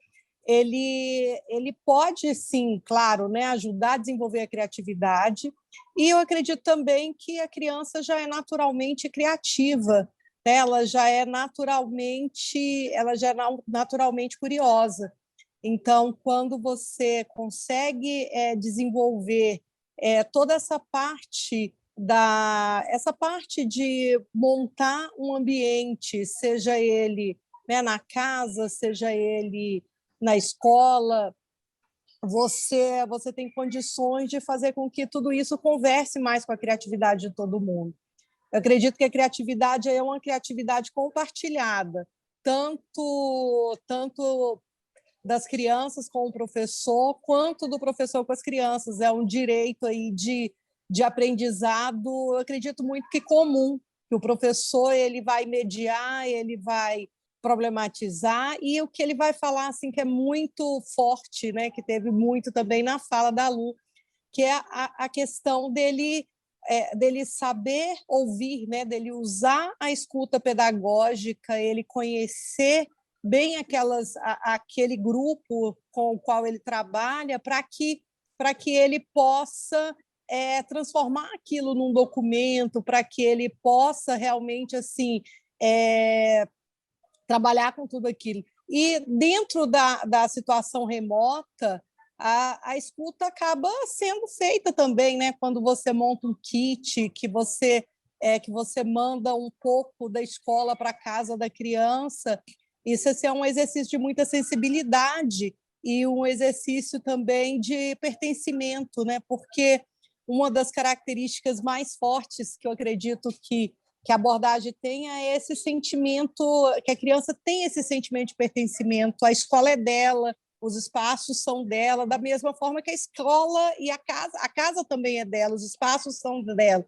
ele pode, sim, claro, né, ajudar a desenvolver a criatividade. E eu acredito também que a criança já é naturalmente criativa, né? Ela já é naturalmente curiosa. Então, quando você consegue desenvolver toda essa parte de montar um ambiente, seja ele, né, na casa, seja ele na escola, você tem condições de fazer com que tudo isso converse mais com a criatividade de todo mundo. Eu acredito que a criatividade é uma criatividade compartilhada, tanto das crianças com o professor, quanto do professor com as crianças. É um direito aí de aprendizado, eu acredito muito que comum, que o professor ele vai mediar, ele vai problematizar, e o que ele vai falar assim que é muito forte, né, que teve muito também na fala da Lu, que é a questão dele saber ouvir, né, dele usar a escuta pedagógica, ele conhecer bem aquele grupo com o qual ele trabalha, para que ele possa transformar aquilo num documento, para que ele possa realmente assim trabalhar com tudo aquilo. E dentro da situação remota, a escuta acaba sendo feita também, né? Quando você monta um kit, que você manda um pouco da escola para a casa da criança, isso assim, é um exercício de muita sensibilidade e um exercício também de pertencimento, né? Porque uma das características mais fortes que eu acredito que a abordagem tem é esse sentimento, que a criança tem esse sentimento de pertencimento, a escola é dela, os espaços são dela, da mesma forma que a escola e a casa também é dela, os espaços são dela.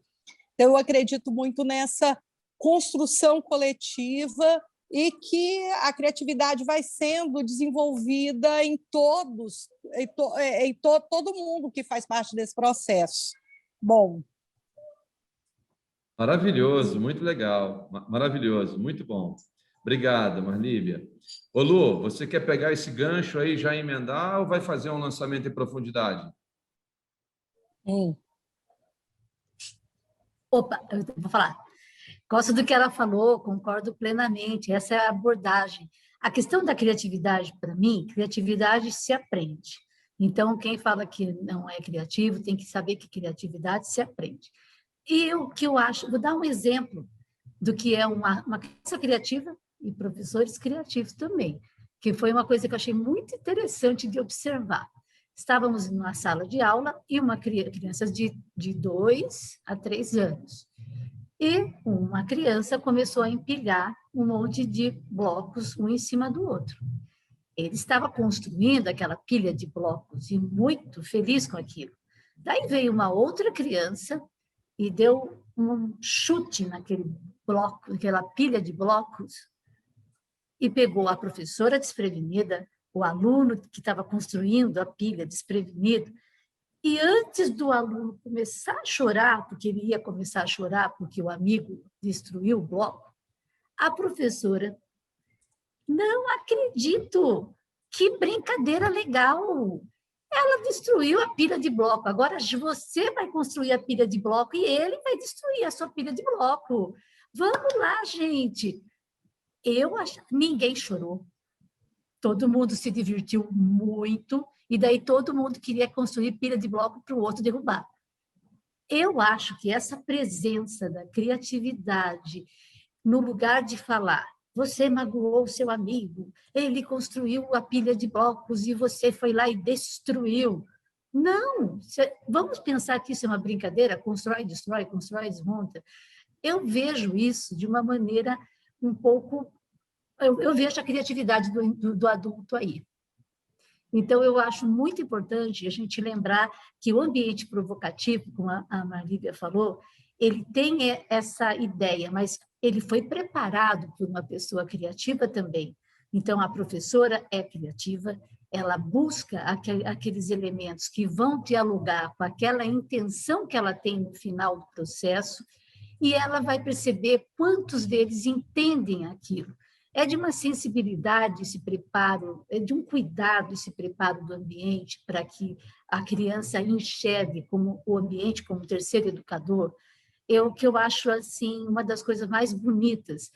Então, eu acredito muito nessa construção coletiva e que a criatividade vai sendo desenvolvida em todos, todo mundo que faz parte desse processo. Bom. Maravilhoso, muito legal, maravilhoso, muito bom. Obrigado, Marlívia. Ô Lu, você quer pegar esse gancho aí, já emendar, ou vai fazer um lançamento em profundidade? Opa, eu vou falar. Gosto do que ela falou, concordo plenamente, essa é a abordagem. A questão da criatividade, para mim, criatividade se aprende. Então, quem fala que não é criativo tem que saber que criatividade se aprende. E o que eu acho, vou dar um exemplo do que é uma criança criativa e professores criativos também, que foi uma coisa que eu achei muito interessante de observar. Estávamos em uma sala de aula e crianças de 2 a 3 anos. E uma criança começou a empilhar um monte de blocos, um em cima do outro. Ele estava construindo aquela pilha de blocos e muito feliz com aquilo. Daí veio uma outra criança e deu um chute naquele bloco, naquela pilha de blocos, e pegou a professora desprevenida, o aluno que estava construindo a pilha desprevenido, e antes do aluno começar a chorar, porque ele ia começar a chorar porque o amigo destruiu o bloco, a professora, não acredito, que brincadeira legal! Ela destruiu a pilha de bloco, agora você vai construir a pilha de bloco e ele vai destruir a sua pilha de bloco. Vamos lá, gente! Ninguém chorou. Todo mundo se divertiu muito, e daí todo mundo queria construir pilha de bloco para o outro derrubar. Eu acho que essa presença da criatividade, no lugar de falar, você magoou o seu amigo, ele construiu a pilha de blocos e você foi lá e destruiu. Não, vamos pensar que isso é uma brincadeira, constrói, destrói, desmonta. Eu vejo isso de uma maneira um pouco... Eu vejo a criatividade do adulto aí. Então, eu acho muito importante a gente lembrar que o ambiente provocativo, como a Marlívia falou, ele tem essa ideia, mas ele foi preparado por uma pessoa criativa também. Então, a professora é criativa, ela busca aqueles elementos que vão dialogar com aquela intenção que ela tem no final do processo, e ela vai perceber quantos deles entendem aquilo. É de uma sensibilidade esse preparo, é de um cuidado esse preparo do ambiente para que a criança enxergue como o ambiente como terceiro educador, que eu acho assim uma das coisas mais bonitas.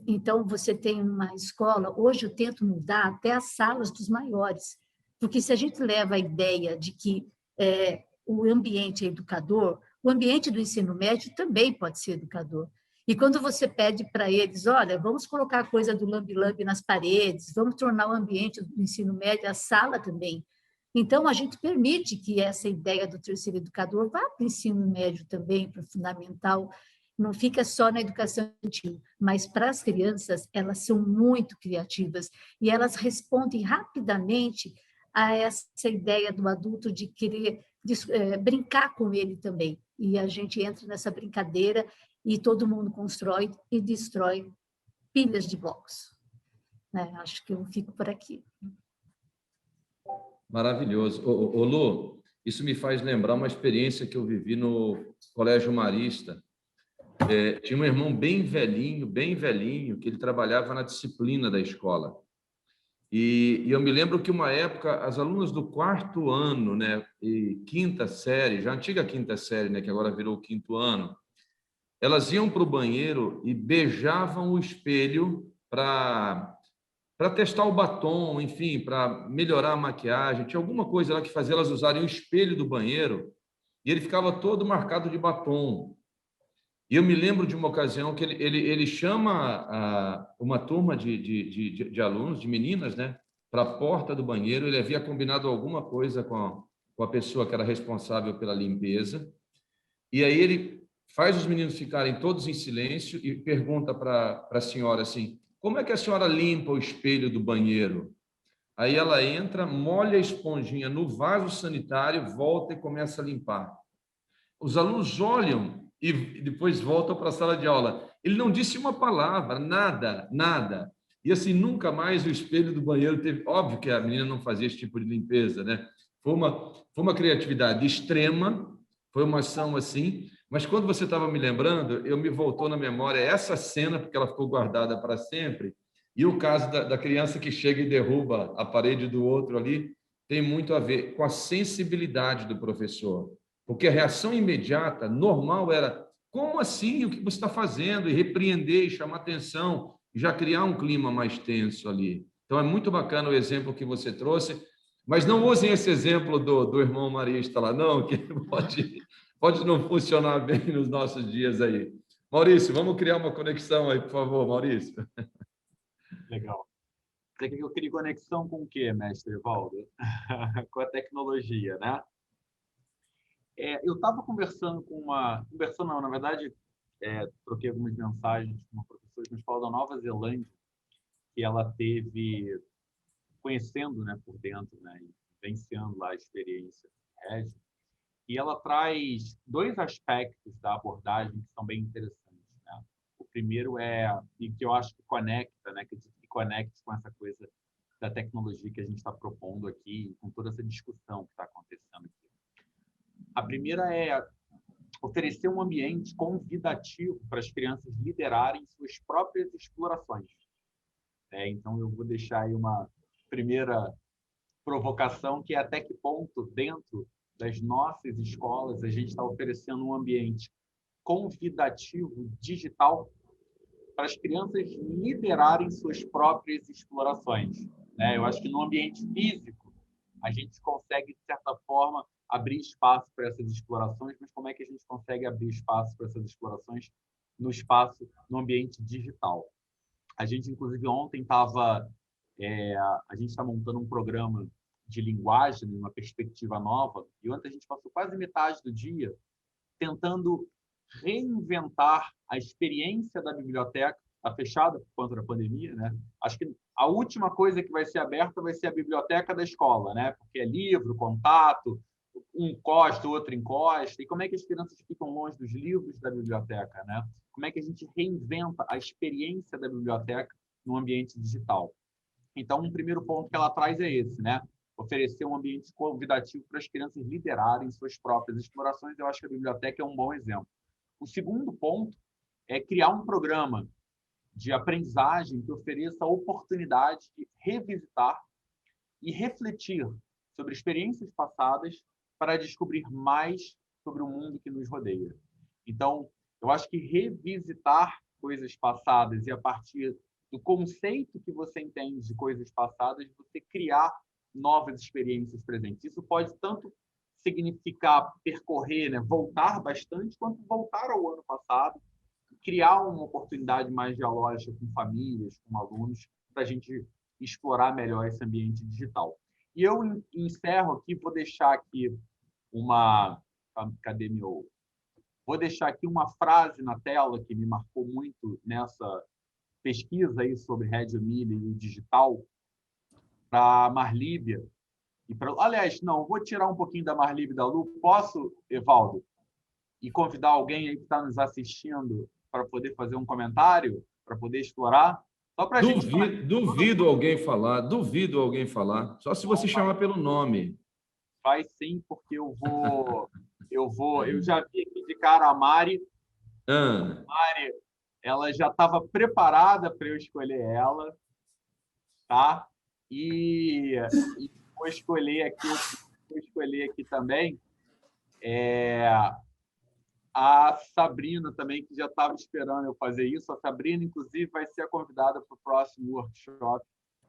Então, você tem uma escola, hoje eu tento mudar até as salas dos maiores, porque se a gente leva a ideia de que o ambiente é educador, o ambiente do ensino médio também pode ser educador. E quando você pede para eles, olha, vamos colocar a coisa do lambe-lambe nas paredes, vamos tornar o ambiente do ensino médio, a sala também. Então, a gente permite que essa ideia do terceiro educador vá para o ensino médio também, para o fundamental, não fica só na educação infantil, mas para as crianças, elas são muito criativas e elas respondem rapidamente a essa ideia do adulto de querer brincar com ele também. E a gente entra nessa brincadeira e todo mundo constrói e destrói pilhas de blocos. Né? Acho que eu fico por aqui. Maravilhoso. Ô, Lu, isso me faz lembrar uma experiência que eu vivi no Colégio Marista. Tinha um irmão bem velhinho, que ele trabalhava na disciplina da escola. E eu me lembro que uma época, as alunas do 4º ano, né, e 5ª série, já antiga 5ª série, né, que agora virou o 5º ano, elas iam para o banheiro e beijavam o espelho para testar o batom, enfim, para melhorar a maquiagem. Tinha alguma coisa lá que fazia elas usarem o espelho do banheiro e ele ficava todo marcado de batom. E eu me lembro de uma ocasião que ele chama uma turma de alunos, de meninas, né, para a porta do banheiro. Ele havia combinado alguma coisa com a pessoa que era responsável pela limpeza. E aí ele faz os meninos ficarem todos em silêncio e pergunta para a senhora assim: como é que a senhora limpa o espelho do banheiro? Aí ela entra, molha a esponjinha no vaso sanitário, volta e começa a limpar. Os alunos olham e depois voltam para a sala de aula. Ele não disse uma palavra, nada. E assim, nunca mais o espelho do banheiro teve... Óbvio que a menina não fazia esse tipo de limpeza, né? Foi uma criatividade extrema, foi uma ação assim, mas quando você estava me lembrando, me voltou na memória essa cena, porque ela ficou guardada para sempre, e o caso da criança que chega e derruba a parede do outro ali, tem muito a ver com a sensibilidade do professor. Porque a reação imediata, normal, era: como assim? O que você está fazendo? E repreender, e chamar atenção, já criar um clima mais tenso ali. Então, é muito bacana o exemplo que você trouxe, mas não usem esse exemplo do irmão Marista lá, não, que pode não funcionar bem nos nossos dias aí. Maurício, vamos criar uma conexão aí, por favor, Maurício. Legal. Você quer que eu crie conexão com o quê, mestre Evaldo? Com a tecnologia, né? Eu estava conversando não, na verdade, troquei algumas mensagens com uma professora que nos fala da Nova Zelândia, que ela teve conhecendo, né, por dentro, né, e vivenciando lá a experiência REG, e ela traz 2 aspectos da abordagem que são bem interessantes, né? O primeiro e que eu acho que conecta, né, que conecta com essa coisa da tecnologia que a gente está propondo aqui, com toda essa discussão que está acontecendo aqui. A primeira é oferecer um ambiente convidativo para as crianças liderarem suas próprias explorações. Então, eu vou deixar aí uma primeira provocação, que é até que ponto, dentro das nossas escolas, a gente está oferecendo um ambiente convidativo digital para as crianças liderarem suas próprias explorações. Eu acho que no ambiente físico, a gente consegue, de certa forma, abrir espaço para essas explorações, mas como é que a gente consegue abrir espaço para essas explorações no ambiente digital? A gente, inclusive, ontem a gente está montando um programa de linguagem, uma perspectiva nova, e ontem a gente passou quase metade do dia tentando reinventar a experiência da biblioteca. Está fechada por conta da pandemia, né? Acho que a última coisa que vai ser aberta vai ser a biblioteca da escola, né? Porque é livro, contato, um encosta, o outro encosta. E como é que as crianças ficam longe dos livros da biblioteca, né? Como é que a gente reinventa a experiência da biblioteca no ambiente digital? Então, um primeiro ponto que ela traz é esse, né? Oferecer um ambiente convidativo para as crianças liderarem suas próprias explorações. Eu acho que a biblioteca é um bom exemplo. O segundo ponto é criar um programa de aprendizagem que ofereça a oportunidade de revisitar e refletir sobre experiências passadas para descobrir mais sobre o mundo que nos rodeia. Então, eu acho que revisitar coisas passadas e, a partir do conceito que você entende de coisas passadas, você criar novas experiências presentes. Isso pode tanto significar percorrer, né, voltar bastante, quanto voltar ao ano passado, criar uma oportunidade mais dialógica com famílias, com alunos, para a gente explorar melhor esse ambiente digital. E eu encerro aqui, vou deixar aqui Vou deixar aqui uma frase na tela que me marcou muito nessa pesquisa aí sobre Reggio Emilia e o digital, para a Marlíbia. Aliás, não, vou tirar um pouquinho da Marlíbia e da Lu. Posso, Evaldo? E convidar alguém aí que está nos assistindo para poder fazer um comentário, para poder explorar. Só para a gente... Duvido alguém falar. Só se você chamar pelo nome. Vai sim, porque eu já vi aqui de cara a Mari. A Mari, ela já estava preparada para eu escolher ela, tá? E vou escolher aqui também a Sabrina também, que já estava esperando eu fazer isso. A Sabrina, inclusive, vai ser a convidada para o próximo workshop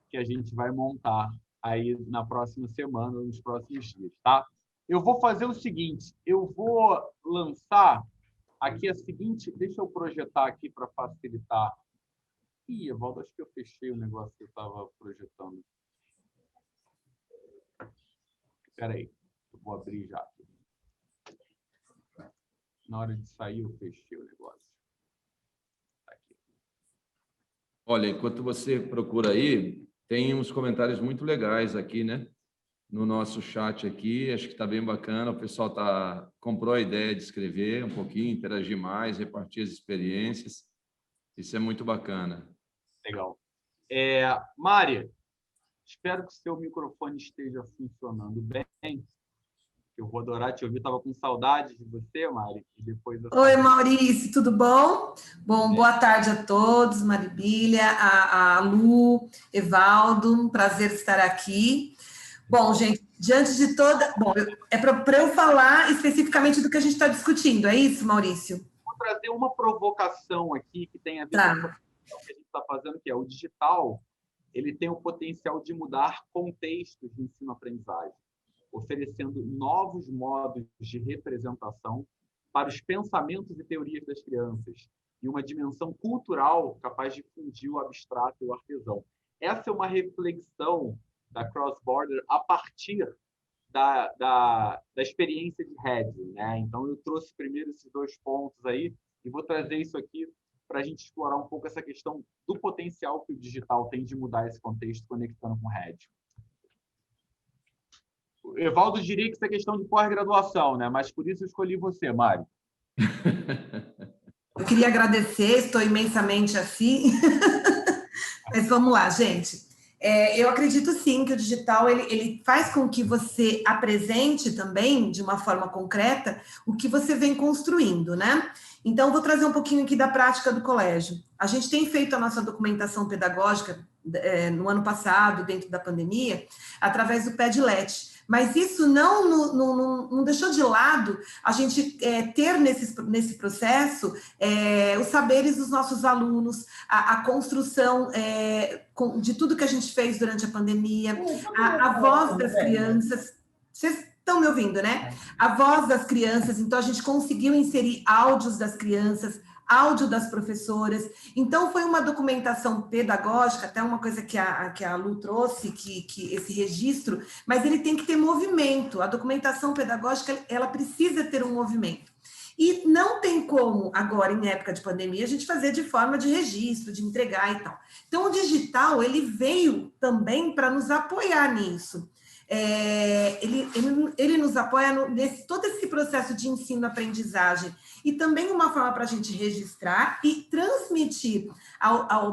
que a gente vai montar aí na próxima semana, nos próximos dias, tá? Eu vou fazer o seguinte, eu vou lançar aqui a seguinte... Deixa eu projetar aqui para facilitar. Ih, Evaldo, acho que eu fechei o negócio que eu estava projetando. Espera aí, eu vou abrir já. Na hora de sair, eu fechei o negócio. Aqui. Olha, enquanto você procura aí, tem uns comentários muito legais aqui, né? No nosso chat aqui, acho que está bem bacana. O pessoal comprou a ideia de escrever um pouquinho, interagir mais, repartir as experiências. Isso é muito bacana. Legal. Mari, espero que o seu microfone esteja funcionando bem. Eu vou adorar te ouvir. Estava com saudade de você, Mari. E depois Oi, Maurício, tudo bom? Bom, boa tarde a todos, Maribília, a Lu, Evaldo, um prazer estar aqui. Bom, gente, diante de toda... Bom, é para eu falar especificamente do que a gente está discutindo, é isso, Maurício? Vou trazer uma provocação aqui que tem a ver com o que a gente está fazendo, que é o digital. Ele tem o potencial de mudar contextos de ensino-aprendizagem, oferecendo novos modos de representação para os pensamentos e teorias das crianças e uma dimensão cultural capaz de fundir o abstrato e o artesão. Essa é uma reflexão da Cross Border a partir da experiência de Reading, né? Então, eu trouxe primeiro esses 2 pontos aí e vou trazer isso aqui para a gente explorar um pouco essa questão do potencial que o digital tem de mudar esse contexto conectando com Reading. O Evaldo diria que isso é questão de pós-graduação, né? Mas por isso eu escolhi você, Mari. Eu queria agradecer, estou imensamente assim. Mas vamos lá, gente. Eu acredito sim que o digital ele faz com que você apresente também, de uma forma concreta, o que você vem construindo, né? Então, vou trazer um pouquinho aqui da prática do colégio. A gente tem feito a nossa documentação pedagógica no ano passado, dentro da pandemia, através do Padlet. Mas isso não deixou de lado a gente ter nesse processo os saberes dos nossos alunos, a construção de tudo que a gente fez durante a pandemia, a voz das crianças. Vocês estão me ouvindo, né? A voz das crianças, então a gente conseguiu inserir áudios das crianças, áudio das professoras. Então, foi uma documentação pedagógica, até uma coisa que a Lu trouxe, que esse registro, mas ele tem que ter movimento. A documentação pedagógica, ela precisa ter um movimento. E não tem como, agora, em época de pandemia, a gente fazer de forma de registro, de entregar e tal. Então, o digital, ele veio também para nos apoiar nisso. Ele nos apoia nesse todo esse processo de ensino-aprendizagem e também uma forma para a gente registrar e transmitir,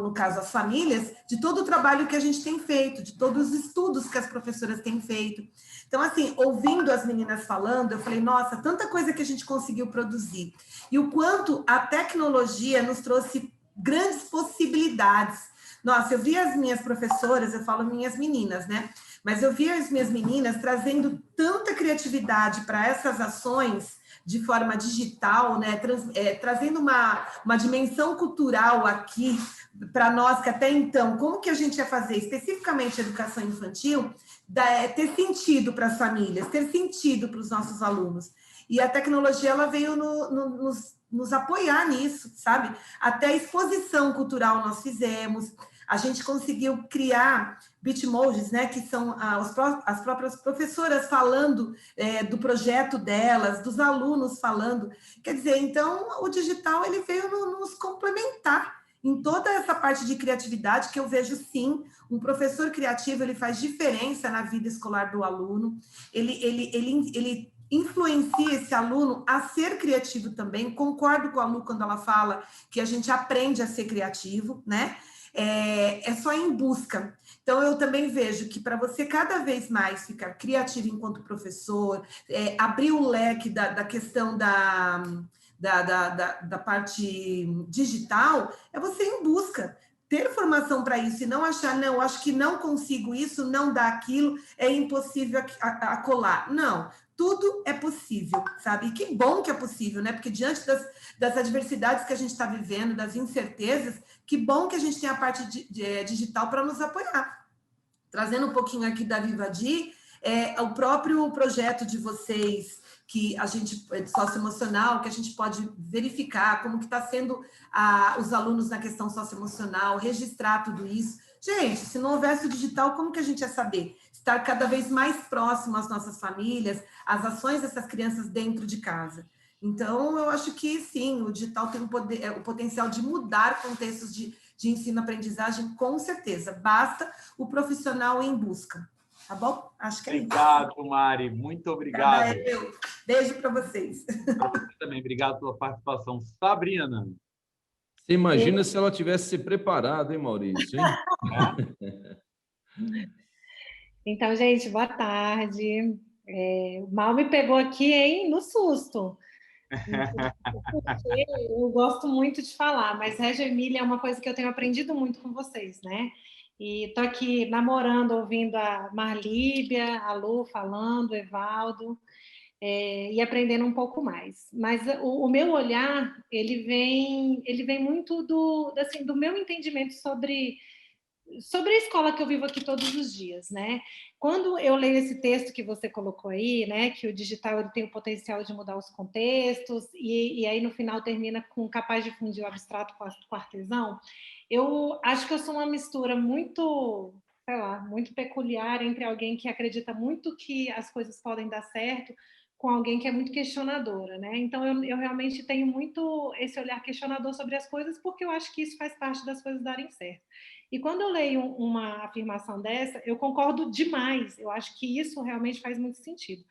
no caso, às famílias, de todo o trabalho que a gente tem feito, de todos os estudos que as professoras têm feito. Então, assim, ouvindo as meninas falando, eu falei, nossa, tanta coisa que a gente conseguiu produzir. E o quanto a tecnologia nos trouxe grandes possibilidades. Nossa, eu vi as minhas professoras, eu falo minhas meninas, né? Mas eu vi as minhas meninas trazendo tanta criatividade para essas ações de forma digital, né? Trazendo uma dimensão cultural aqui para nós, que até então, como que a gente ia fazer especificamente a educação infantil, ter sentido para as famílias, ter sentido para os nossos alunos. E a tecnologia, ela veio nos apoiar nisso, sabe? Até a exposição cultural nós fizemos. A gente conseguiu criar bitmojis, né, que são as próprias professoras falando do projeto delas, dos alunos falando. Quer dizer, então, o digital ele veio nos complementar em toda essa parte de criatividade, que eu vejo, sim, um professor criativo, ele faz diferença na vida escolar do aluno, ele influencia esse aluno a ser criativo também. Concordo com a Lu quando ela fala que a gente aprende a ser criativo, né? É só em busca. Então, eu também vejo que para você cada vez mais ficar criativo enquanto professor, abrir o leque da questão da parte digital, é você ir em busca. Ter formação para isso e não achar, não, acho que não consigo isso, não dá aquilo, é impossível a colar. Não, tudo é possível, sabe? E que bom que é possível, né? Porque diante das adversidades que a gente está vivendo, das incertezas, que bom que a gente tem a parte digital para nos apoiar. Trazendo um pouquinho aqui da Vivadi, o próprio projeto de vocês, que a gente, socioemocional, que a gente pode verificar como que está sendo os alunos na questão socioemocional, registrar tudo isso. Gente, se não houvesse o digital, como que a gente ia saber? Estar cada vez mais próximo às nossas famílias, às ações dessas crianças dentro de casa. Então, eu acho que, sim, o digital tem o potencial de mudar contextos de ensino-aprendizagem, com certeza. Basta o profissional em busca. Tá bom? Acho que é Obrigado, isso. Mari. Muito obrigado. Beijo para vocês. Para você também. Obrigado pela participação. Sabrina. Você imagina se ela tivesse se preparado, hein, Maurício? Hein? Então, gente, boa tarde. Mal me pegou aqui, hein, no susto. Porque eu gosto muito de falar, mas Reggio Emília é uma coisa que eu tenho aprendido muito com vocês, né? E tô aqui namorando, ouvindo a Marlíbia, a Lu falando, o Evaldo, e aprendendo um pouco mais. Mas o meu olhar, ele vem muito do meu entendimento sobre a escola que eu vivo aqui todos os dias, né? Quando eu leio esse texto que você colocou aí, né, que o digital ele tem o potencial de mudar os contextos e aí no final termina com capaz de fundir o abstrato com o artesão, eu acho que eu sou uma mistura muito, sei lá, muito peculiar entre alguém que acredita muito que as coisas podem dar certo com alguém que é muito questionadora, né? Então eu realmente tenho muito esse olhar questionador sobre as coisas porque eu acho que isso faz parte das coisas darem certo. E quando eu leio uma afirmação dessa, eu concordo demais. Eu acho que isso realmente faz muito sentido.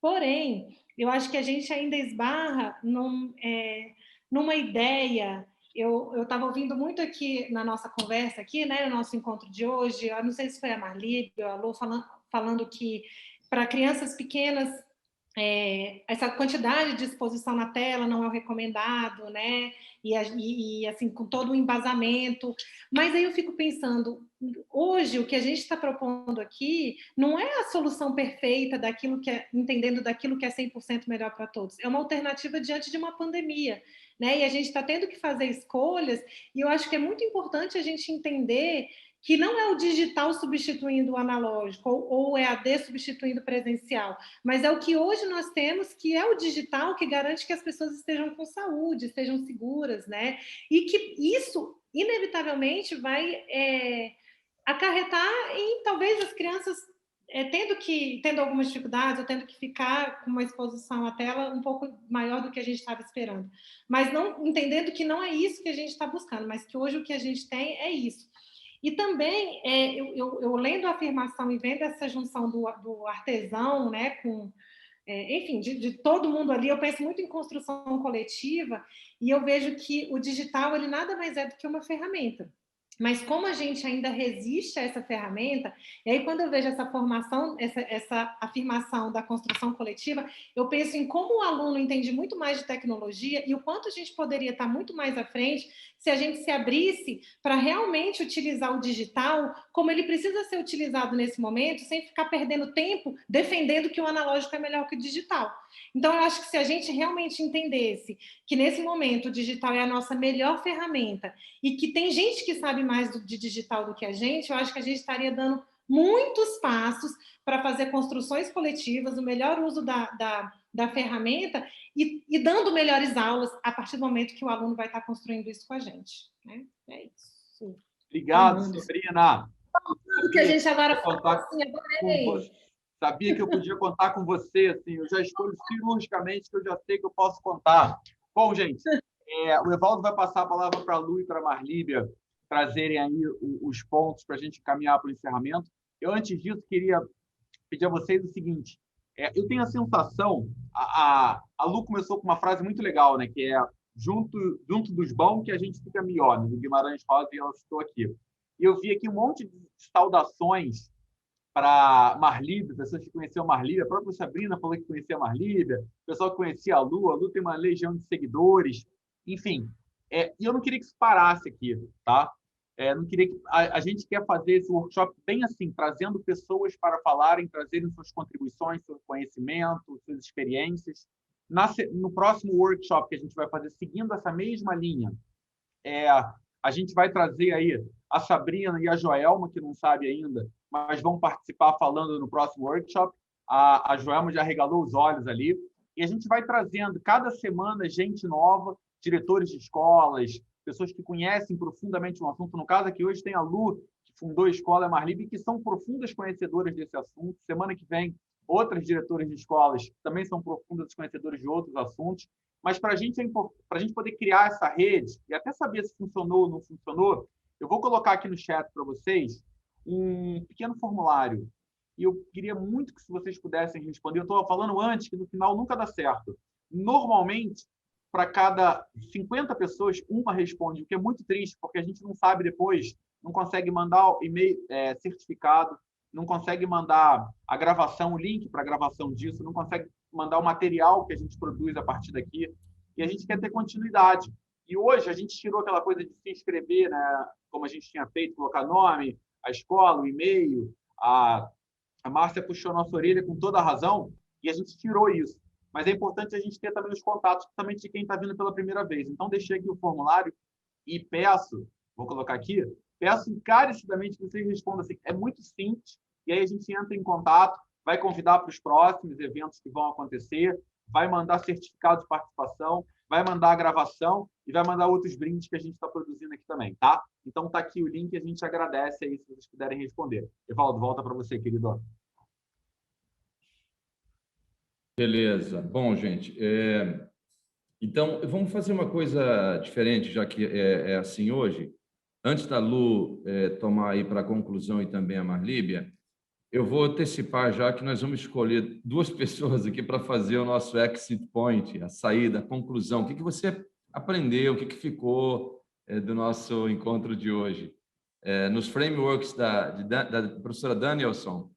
Porém, eu acho que a gente ainda esbarra numa ideia. Eu estava ouvindo muito aqui na nossa conversa, aqui, né, no nosso encontro de hoje, eu não sei se foi a Marli ou a Lu falando que para crianças pequenas essa quantidade de exposição na tela não é o recomendado, né? E assim, com todo o embasamento. Mas aí eu fico pensando, hoje o que a gente está propondo aqui não é a solução perfeita entendendo daquilo que é 100% melhor para todos. É uma alternativa diante de uma pandemia, né? E a gente está tendo que fazer escolhas, e eu acho que é muito importante a gente entender que não é o digital substituindo o analógico, ou o EAD substituindo o presencial, mas é o que hoje nós temos, que é o digital, que garante que as pessoas estejam com saúde, estejam seguras, né? E que isso, inevitavelmente, vai acarretar em, talvez, as crianças tendo algumas dificuldades, ou tendo que ficar com uma exposição à tela um pouco maior do que a gente estava esperando. Mas não entendendo que não é isso que a gente está buscando, mas que hoje o que a gente tem é isso. E também, eu lendo a afirmação e vendo essa junção do artesão, né, com, enfim, de todo mundo ali, eu penso muito em construção coletiva, e eu vejo que o digital, ele nada mais é do que uma ferramenta. Mas como a gente ainda resiste a essa ferramenta, e aí quando eu vejo essa formação, essa afirmação da construção coletiva, eu penso em como o aluno entende muito mais de tecnologia e o quanto a gente poderia estar muito mais à frente se a gente se abrisse para realmente utilizar o digital como ele precisa ser utilizado nesse momento, sem ficar perdendo tempo defendendo que o analógico é melhor que o digital. Então, eu acho que se a gente realmente entendesse que nesse momento o digital é a nossa melhor ferramenta e que tem gente que sabe mais de digital do que a gente, eu acho que a gente estaria dando muitos passos para fazer construções coletivas, o melhor uso da ferramenta e dando melhores aulas a partir do momento que o aluno vai estar construindo isso com a gente. Né? É isso. Obrigado, Sabrina. Tudo que a gente agora fala assim, sabia que eu podia contar com você, assim, eu já escolho cirurgicamente que eu já sei que eu posso contar. Bom, gente, o Evaldo vai passar a palavra para a Lu e para a Marlíbia trazerem aí os pontos para a gente caminhar para o encerramento. Eu, antes disso, queria pedir a vocês o seguinte, Eu tenho a sensação, a Lu começou com uma frase muito legal, né, que é junto dos bons que a gente fica melhor, né, do Guimarães Rosa, e ela citou aqui. E eu vi aqui um monte de saudações para Marlíbia, pessoas que conheciam Marlíbia, a própria Sabrina falou que conhecia Marlíbia, o pessoal que conhecia a Lu tem uma legião de seguidores, enfim. E eu não queria que isso parasse aqui, tá? Não queria que a gente quer fazer esse workshop bem assim, trazendo pessoas para falarem, trazerem suas contribuições, seu conhecimento, suas experiências. No próximo workshop que a gente vai fazer, seguindo essa mesma linha, a gente vai trazer aí a Sabrina e a Joelma, que não sabe ainda, mas vão participar falando no próximo workshop. A Joelma já regalou os olhos ali. E a gente vai trazendo, cada semana, gente nova, diretores de escolas, pessoas que conhecem profundamente um assunto. No caso aqui, hoje tem a Lu, que fundou a escola Marlíbia, que são profundas conhecedoras desse assunto. Semana que vem, outras diretoras de escolas também são profundas conhecedoras de outros assuntos. Mas para a gente poder criar essa rede e até saber se funcionou ou não funcionou, eu vou colocar aqui no chat para vocês um pequeno formulário. E eu queria muito que se vocês pudessem responder. Eu estou falando antes, que no final nunca dá certo. Normalmente, para cada 50 pessoas, uma responde, o que é muito triste, porque a gente não sabe depois, não consegue mandar o e-mail certificado, não consegue mandar a gravação, o link para a gravação disso, não consegue mandar o material que a gente produz a partir daqui, e a gente quer ter continuidade. E hoje a gente tirou aquela coisa de se inscrever, né, como a gente tinha feito, colocar nome, a escola, o e-mail, a Márcia puxou a nossa orelha com toda a razão, e a gente tirou isso. Mas é importante a gente ter também os contatos, principalmente de quem está vindo pela primeira vez. Então, deixei aqui o formulário e peço, vou colocar aqui, peço encarecidamente que vocês respondam assim, é muito simples, e aí a gente entra em contato, vai convidar para os próximos eventos que vão acontecer, vai mandar certificado de participação, vai mandar a gravação e vai mandar outros brindes que a gente está produzindo aqui também, tá? Então, está aqui o link e a gente agradece aí se vocês puderem responder. Evaldo, volta para você, querido. Beleza. Bom, gente, então, vamos fazer uma coisa diferente, já que é assim hoje. Antes da Lu tomar aí para a conclusão e também a Marlíbia, eu vou antecipar já que nós vamos escolher 2 pessoas aqui para fazer o nosso exit point, a saída, a conclusão. O que você aprendeu, o que ficou do nosso encontro de hoje? Nos frameworks da professora Danielson,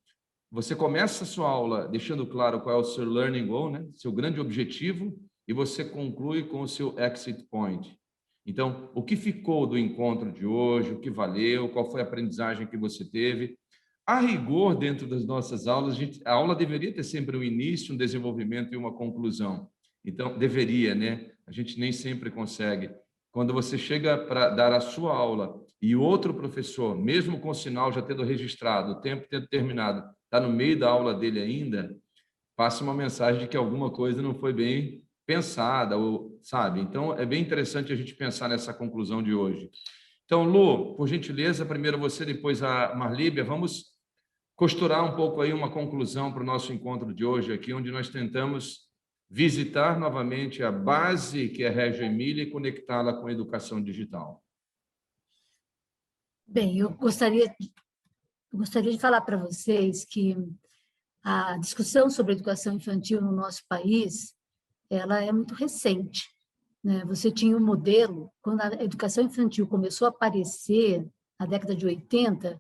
você começa a sua aula deixando claro qual é o seu learning goal, né? Seu grande objetivo, e você conclui com o seu exit point. Então, o que ficou do encontro de hoje, o que valeu, qual foi a aprendizagem que você teve? A rigor, dentro das nossas aulas, a aula deveria ter sempre um início, um desenvolvimento e uma conclusão. Então, deveria, né? A gente nem sempre consegue. Quando você chega para dar a sua aula e outro professor, mesmo com o sinal já tendo registrado, o tempo tendo terminado, está no meio da aula dele ainda, passa uma mensagem de que alguma coisa não foi bem pensada, ou, sabe? Então, é bem interessante a gente pensar nessa conclusão de hoje. Então, Lu, por gentileza, primeiro você, depois a Marlíbia, vamos costurar um pouco aí uma conclusão para o nosso encontro de hoje aqui, onde nós tentamos visitar novamente a base que é Reggio Emília e conectá-la com a educação digital. Bem, eu gostaria de falar para vocês que a discussão sobre educação infantil no nosso país, ela é muito recente, né? Você tinha um modelo, quando a educação infantil começou a aparecer, na década de 80,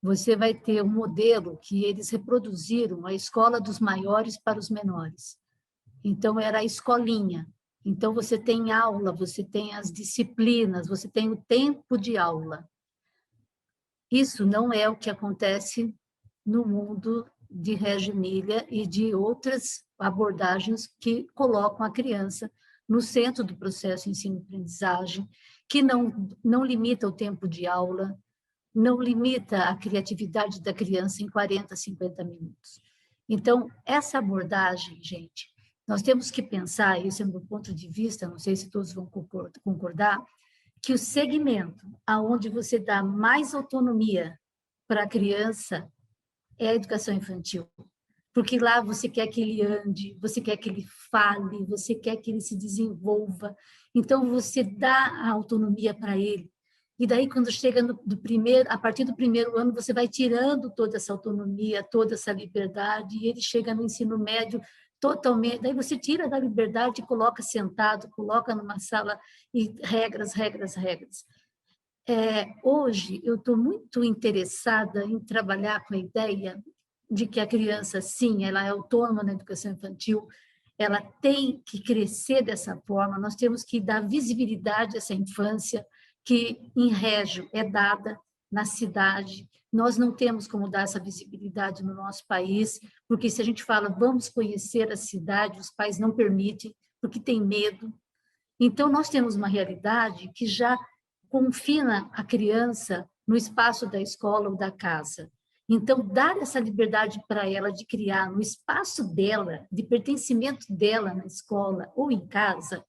você vai ter um modelo que eles reproduziram, a escola dos maiores para os menores. Então, era a escolinha. Então, você tem aula, você tem as disciplinas, você tem o tempo de aula. Isso não é o que acontece no mundo de Reggio Emília e de outras abordagens que colocam a criança no centro do processo de ensino-aprendizagem, que não limita o tempo de aula, não limita a criatividade da criança em 40, 50 minutos. Então, essa abordagem, gente, nós temos que pensar, isso é do meu ponto de vista, não sei se todos vão concordar, que o segmento aonde você dá mais autonomia para a criança é a educação infantil. Porque lá você quer que ele ande, você quer que ele fale, você quer que ele se desenvolva. Então, você dá a autonomia para ele. E daí, quando chega a partir do primeiro ano, você vai tirando toda essa autonomia, toda essa liberdade, e ele chega no ensino médio totalmente. Daí você tira da liberdade e coloca sentado, coloca numa sala, e regras, regras, regras. Hoje, eu estou muito interessada em trabalhar com a ideia de que a criança, sim, ela é autônoma na educação infantil, ela tem que crescer dessa forma, nós temos que dar visibilidade a essa infância, que em Régio é dada na cidade. Nós não temos como dar essa visibilidade no nosso país, porque se a gente fala, vamos conhecer a cidade, os pais não permitem, porque tem medo. Então, nós temos uma realidade que já confina a criança no espaço da escola ou da casa. Então, dar essa liberdade para ela de criar no espaço dela, de pertencimento dela na escola ou em casa.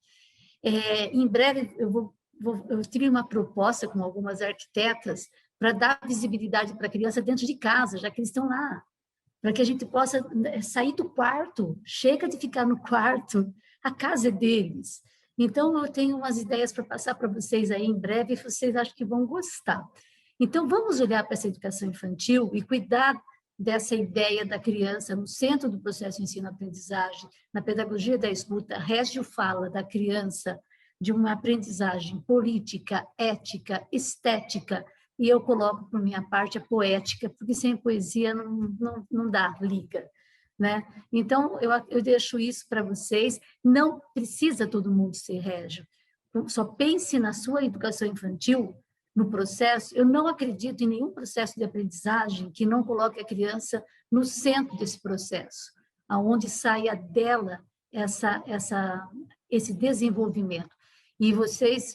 Em breve, eu tive uma proposta com algumas arquitetas para dar visibilidade para a criança dentro de casa, já que eles estão lá, para que a gente possa sair do quarto, chega de ficar no quarto, a casa é deles. Então, eu tenho umas ideias para passar para vocês aí em breve, e vocês acham que vão gostar. Então, vamos olhar para essa educação infantil e cuidar dessa ideia da criança no centro do processo de ensino-aprendizagem, na pedagogia da escuta. Régio fala da criança de uma aprendizagem política, ética, estética, e eu coloco, por minha parte, a poética, porque sem poesia não dá liga, né? Então, eu deixo isso para vocês. Não precisa todo mundo ser régio. Só pense na sua educação infantil, no processo. Eu não acredito em nenhum processo de aprendizagem que não coloque a criança no centro desse processo, aonde saia dela esse desenvolvimento. E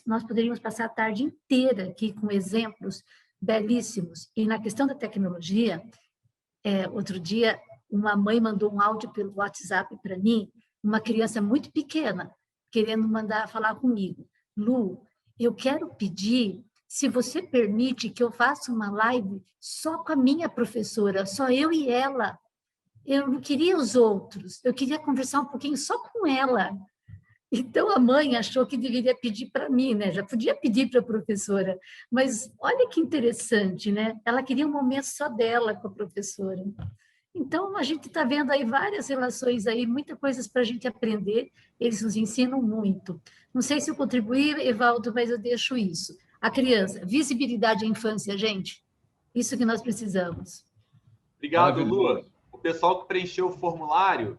nós poderíamos passar a tarde inteira aqui com exemplos belíssimos. E na questão da tecnologia, outro dia, uma mãe mandou um áudio pelo WhatsApp para mim, uma criança muito pequena, querendo falar comigo. Lu, eu quero pedir, se você permite, que eu faça uma live só com a minha professora, só eu e ela. Eu não queria os outros, eu queria conversar um pouquinho só com ela. Então, a mãe achou que deveria pedir para mim, né? Já podia pedir para a professora, mas olha que interessante, né? Ela queria um momento só dela com a professora. Então, a gente está vendo aí várias relações aí, muitas coisas para a gente aprender, eles nos ensinam muito. Não sei se eu contribuí, Evaldo, mas eu deixo isso. A criança, visibilidade à infância, gente, isso que nós precisamos. Obrigado, Lu. O pessoal que preencheu o formulário,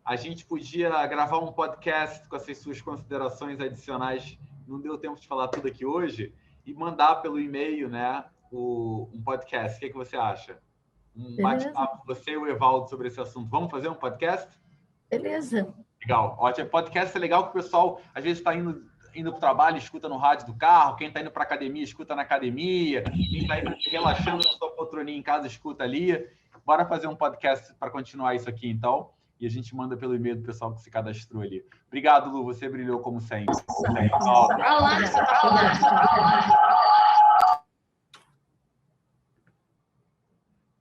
a gente podia gravar um podcast com essas suas considerações adicionais, não deu tempo de falar tudo aqui hoje, e mandar pelo e-mail, né, um podcast. O que você acha? Um bate-papo, você e o Evaldo, sobre esse assunto. Vamos fazer um podcast? Beleza. Legal. Ótimo. Podcast é legal que o pessoal, às vezes, está indo para o trabalho, escuta no rádio do carro. Quem está indo para a academia, escuta na academia. Quem está relaxando na sua poltroninha em casa, escuta ali. Bora fazer um podcast para continuar isso aqui, então. E a gente manda pelo e-mail do pessoal que se cadastrou ali. Obrigado, Lu. Você brilhou como sempre.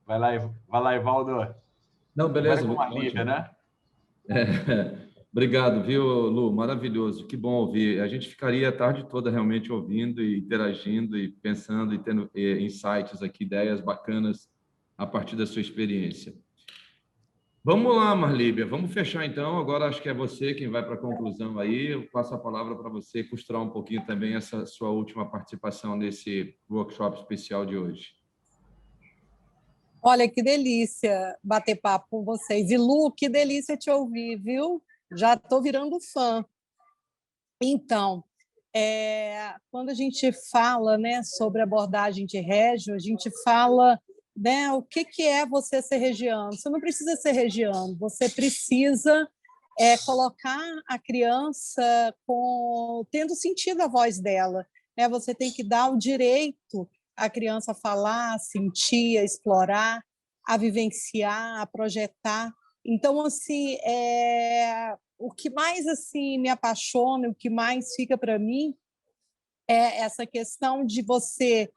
Vai lá, Evaldo. Não, beleza. Com a Lívia, né? Obrigado, viu, Lu? Maravilhoso. Que bom ouvir. A gente ficaria a tarde toda realmente ouvindo e interagindo e pensando e tendo insights aqui, ideias bacanas a partir da sua experiência. Vamos lá, Marlíbia. Vamos fechar, então. Agora acho que é você quem vai para a conclusão aí. Eu passo a palavra para você costurar um pouquinho também essa sua última participação nesse workshop especial de hoje. Olha, que delícia bater papo com vocês. E, Lu, que delícia te ouvir, viu? Já estou virando fã. Então, quando a gente fala, né, sobre abordagem de régio, a gente fala, né, o que é você ser regiano. Você não precisa ser regiano, você precisa colocar a criança tendo sentido a voz dela. Né? Você tem que dar o direito a criança a falar, a sentir, a explorar, a vivenciar, a projetar. Então, assim, o que mais assim me apaixona, o que mais fica para mim é essa questão de você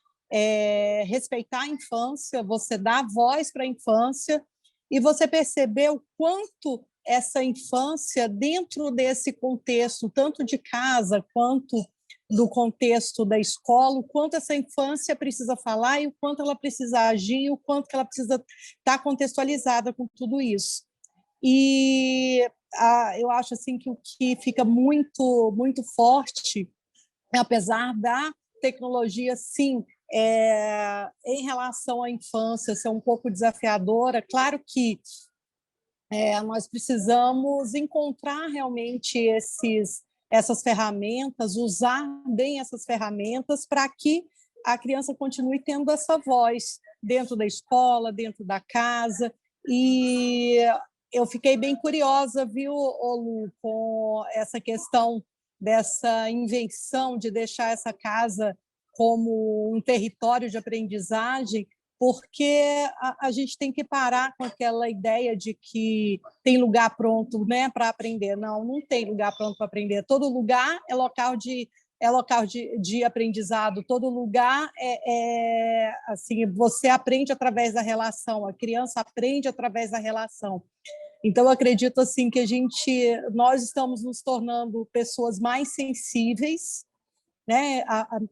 respeitar a infância, você dar voz para a infância e você perceber o quanto essa infância, dentro desse contexto, tanto de casa quanto do contexto da escola, o quanto essa infância precisa falar e o quanto ela precisa agir, e o quanto que ela precisa estar contextualizada com tudo isso. E eu acho assim que o que fica muito, muito forte, apesar da tecnologia, sim, em relação à infância ser um pouco desafiadora, claro que nós precisamos encontrar realmente essas ferramentas, usar bem essas ferramentas para que a criança continue tendo essa voz dentro da escola, dentro da casa. E eu fiquei bem curiosa, viu, Lu, com essa questão dessa invenção de deixar essa casa como um território de aprendizagem, porque a gente tem que parar com aquela ideia de que tem lugar pronto, né, para aprender. Não, não tem lugar pronto para aprender. Todo lugar é local de aprendizado. Todo lugar assim, você aprende através da relação. A criança aprende através da relação. Então, eu acredito assim que nós estamos nos tornando pessoas mais sensíveis, né,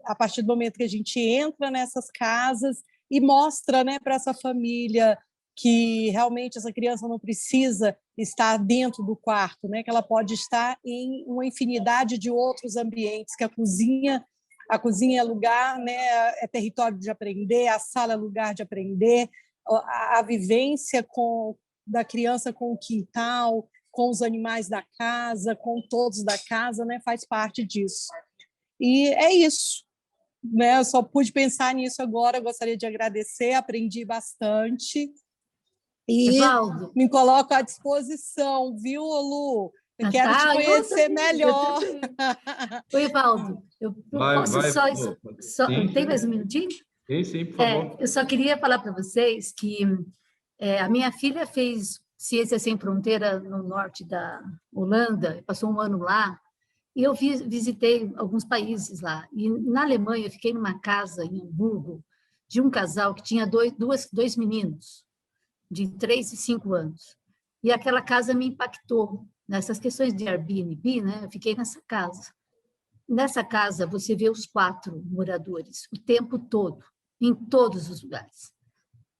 a partir do momento que a gente entra nessas casas e mostra, né, para essa família que realmente essa criança não precisa estar dentro do quarto, né, que ela pode estar em uma infinidade de outros ambientes, que a cozinha é lugar, né, é território de aprender, a sala é lugar de aprender, a vivência da criança com o quintal, com os animais da casa, com todos da casa, né, faz parte disso. E é isso. Né? Eu só pude pensar nisso agora, eu gostaria de agradecer, aprendi bastante e Evaldo, me coloco à disposição, viu, Lu? Eu quero te conhecer melhor. Oi, Evaldo, eu posso tem mais um minutinho? Sim, por favor. Eu só queria falar para vocês que a minha filha fez Ciência Sem Fronteira no norte da Holanda, passou um ano lá. E eu visitei alguns países lá. E na Alemanha, eu fiquei numa casa em Hamburgo de um casal que tinha dois meninos, de 3 e 5 anos. E aquela casa me impactou. Nessas questões de Airbnb, né? Eu fiquei nessa casa. Nessa casa, você vê os 4 moradores o tempo todo, em todos os lugares.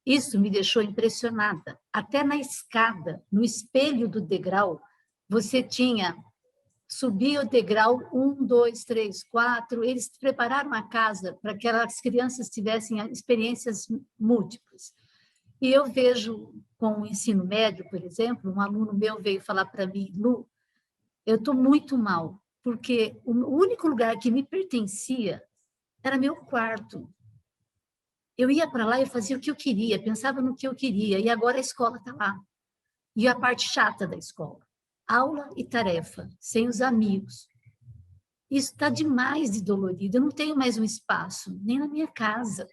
Isso me deixou impressionada. Até na escada, no espelho do degrau, você tinha... Subia o degrau 1, 2, 3, 4. Eles prepararam a casa para que as crianças tivessem experiências múltiplas. E eu vejo, com o ensino médio, por exemplo, um aluno meu veio falar para mim, Lu, eu estou muito mal, porque o único lugar que me pertencia era meu quarto. Eu ia para lá e fazia o que eu queria, pensava no que eu queria, e agora a escola está lá. E a parte chata da escola. Aula e tarefa, sem os amigos. Isso está demais de dolorido, eu não tenho mais um espaço, nem na minha casa.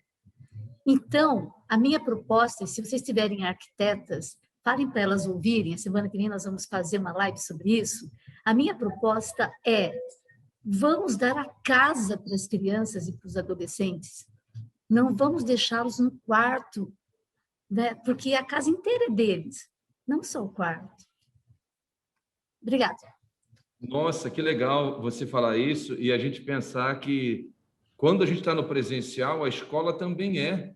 Então, a minha proposta, se vocês tiverem arquitetas, falem para elas ouvirem, a semana que vem nós vamos fazer uma live sobre isso, a minha proposta é, vamos dar a casa para as crianças e para os adolescentes, não vamos deixá-los no quarto, né? Porque a casa inteira é deles, não só o quarto. Obrigada. Nossa, que legal você falar isso e a gente pensar que quando a gente está no presencial, a escola também é.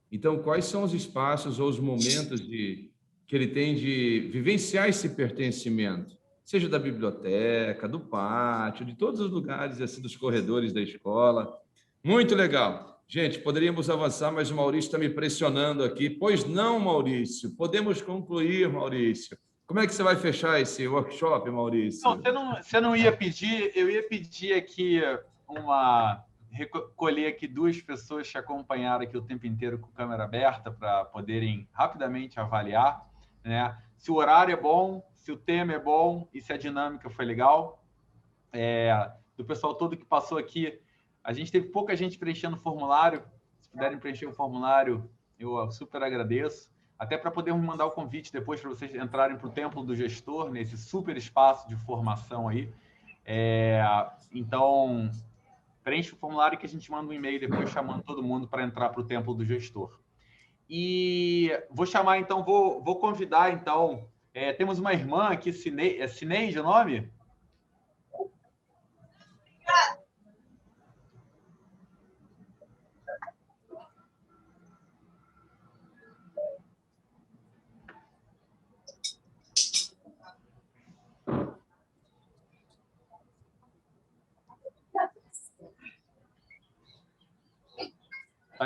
Então, quais são os espaços ou os momentos que ele tem de vivenciar esse pertencimento? Seja da biblioteca, do pátio, de todos os lugares, assim, dos corredores da escola. Muito legal. Gente, poderíamos avançar, mas o Maurício está me pressionando aqui. Pois não, Maurício. Podemos concluir, Maurício. Como é que você vai fechar esse workshop, Maurício? Não, você não ia pedir, eu ia pedir aqui recolher aqui 2 pessoas que acompanharam aqui o tempo inteiro com câmera aberta para poderem rapidamente avaliar, né? Se o horário é bom, se o tema é bom e se a dinâmica foi legal. Do pessoal todo que passou aqui, a gente teve pouca gente preenchendo o formulário. Se puderem preencher o formulário, eu super agradeço. Até para podermos mandar o convite depois para vocês entrarem para o Templo do Gestor, nesse super espaço de formação aí. Então, preenche o formulário que a gente manda um e-mail depois chamando todo mundo para entrar para o Templo do Gestor. E vou chamar, então, vou convidar, então, temos uma irmã aqui, Cineide o nome?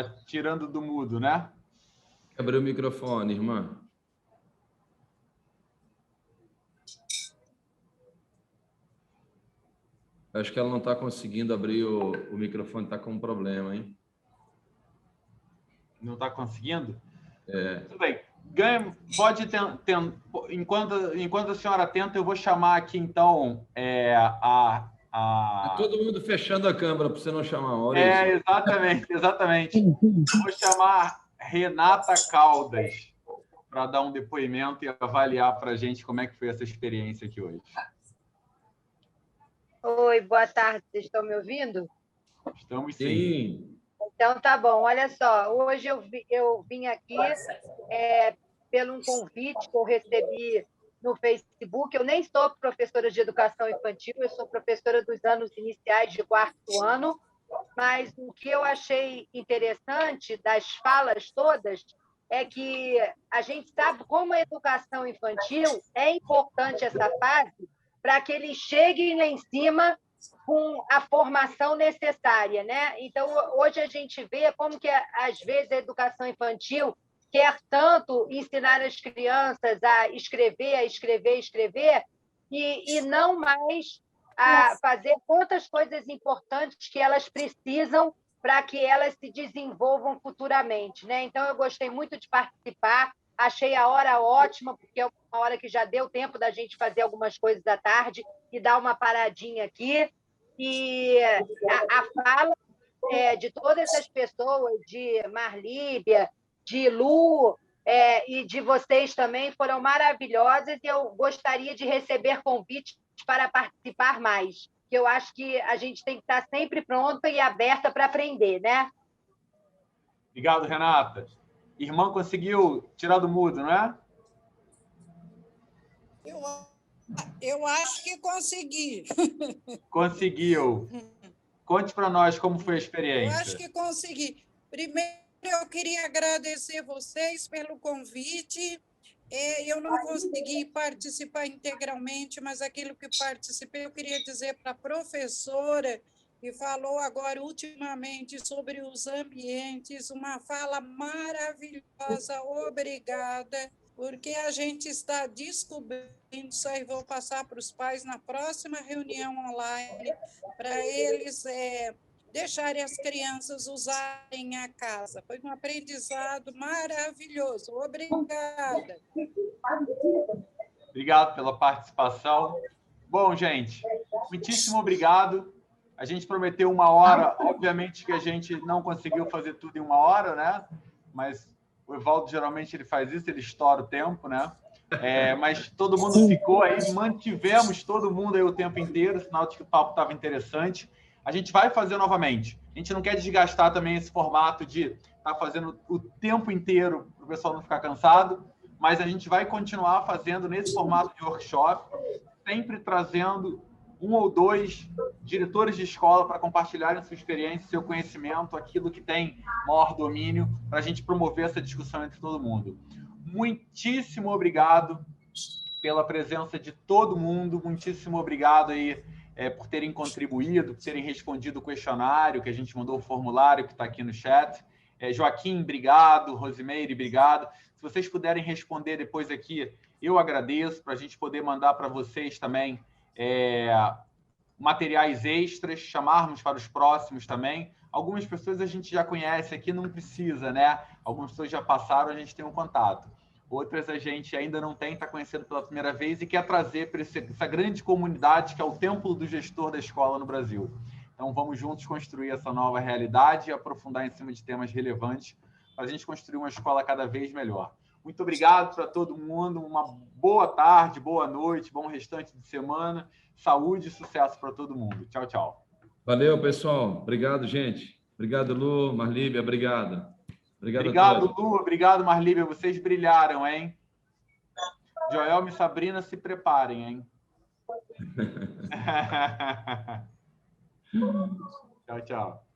Tá tirando do mudo, né? Abriu o microfone, irmã. Acho que ela não está conseguindo abrir o microfone, está com um problema, hein? Não está conseguindo? É. Tudo bem. Pode enquanto a senhora tenta, eu vou chamar aqui, então, Tá todo mundo fechando a câmera para você não chamar a Maurício. Exatamente. Eu vou chamar Renata Caldas para dar um depoimento e avaliar para a gente como é que foi essa experiência aqui hoje. Oi, boa tarde. Vocês estão me ouvindo? Estamos sim. Sim. Então, tá bom. Olha só, hoje eu vim aqui pelo um convite que eu recebi no Facebook. Eu nem sou professora de educação infantil, eu sou professora dos anos iniciais de 4º ano, mas o que eu achei interessante das falas todas é que a gente sabe como a educação infantil é importante essa fase para que eles cheguem lá em cima com a formação necessária, né? Então, hoje a gente vê como que, às vezes, a educação infantil quer tanto ensinar as crianças a escrever, e não mais a fazer outras coisas importantes que elas precisam para que elas se desenvolvam futuramente, né? Então, eu gostei muito de participar, achei a hora ótima, porque é uma hora que já deu tempo da gente fazer algumas coisas da tarde e dar uma paradinha aqui. E a fala de todas essas pessoas, de Marlíbia, de Lu, e de vocês também, foram maravilhosas, e eu gostaria de receber convites para participar mais, que eu acho que a gente tem que estar sempre pronta e aberta para aprender, né? Obrigado, Renata. Irmã conseguiu tirar do mudo, não é? Eu acho que consegui. Conseguiu. Conte para nós como foi a experiência. Eu acho que consegui. Primeiro, eu queria agradecer vocês pelo convite. Eu não consegui participar integralmente, mas aquilo que participei, eu queria dizer para a professora, que falou agora ultimamente sobre os ambientes, uma fala maravilhosa, obrigada, porque a gente está descobrindo isso aí, vou passar para os pais na próxima reunião online, para eles deixarem as crianças usarem a casa. Foi um aprendizado maravilhoso. Obrigada. Obrigado pela participação. Bom, gente, muitíssimo obrigado. A gente prometeu 1 hora, obviamente que a gente não conseguiu fazer tudo em 1 hora, né? Mas o Evaldo geralmente ele faz isso, ele estoura o tempo, né? Mas todo mundo ficou aí, mantivemos todo mundo aí o tempo inteiro, sinal de que o papo estava interessante. A gente vai fazer novamente. A gente não quer desgastar também esse formato de estar fazendo o tempo inteiro para o pessoal não ficar cansado, mas a gente vai continuar fazendo nesse formato de workshop, sempre trazendo 1 ou 2 diretores de escola para compartilharem sua experiência, seu conhecimento, aquilo que tem maior domínio, para a gente promover essa discussão entre todo mundo. Muitíssimo obrigado pela presença de todo mundo, muitíssimo obrigado aí por terem contribuído, por terem respondido o questionário que a gente mandou, o formulário que está aqui no chat. Joaquim, obrigado. Rosimeire, obrigado. Se vocês puderem responder depois aqui, eu agradeço, para a gente poder mandar para vocês também materiais extras, chamarmos para os próximos também. Algumas pessoas a gente já conhece aqui, não precisa, né? Algumas pessoas já passaram, a gente tem um contato. Outras a gente ainda não tem, está conhecendo pela primeira vez e quer trazer para essa grande comunidade que é o templo do gestor da escola no Brasil. Então, vamos juntos construir essa nova realidade e aprofundar em cima de temas relevantes para a gente construir uma escola cada vez melhor. Muito obrigado para todo mundo, uma boa tarde, boa noite, bom restante de semana, saúde e sucesso para todo mundo. Tchau, tchau. Valeu, pessoal. Obrigado, gente. Obrigado, Lu, Marlíbia, obrigado. Obrigado, Lu, obrigado, Marlíbia. Vocês brilharam, hein? Joelma e Sabrina, se preparem, hein? Tchau, tchau.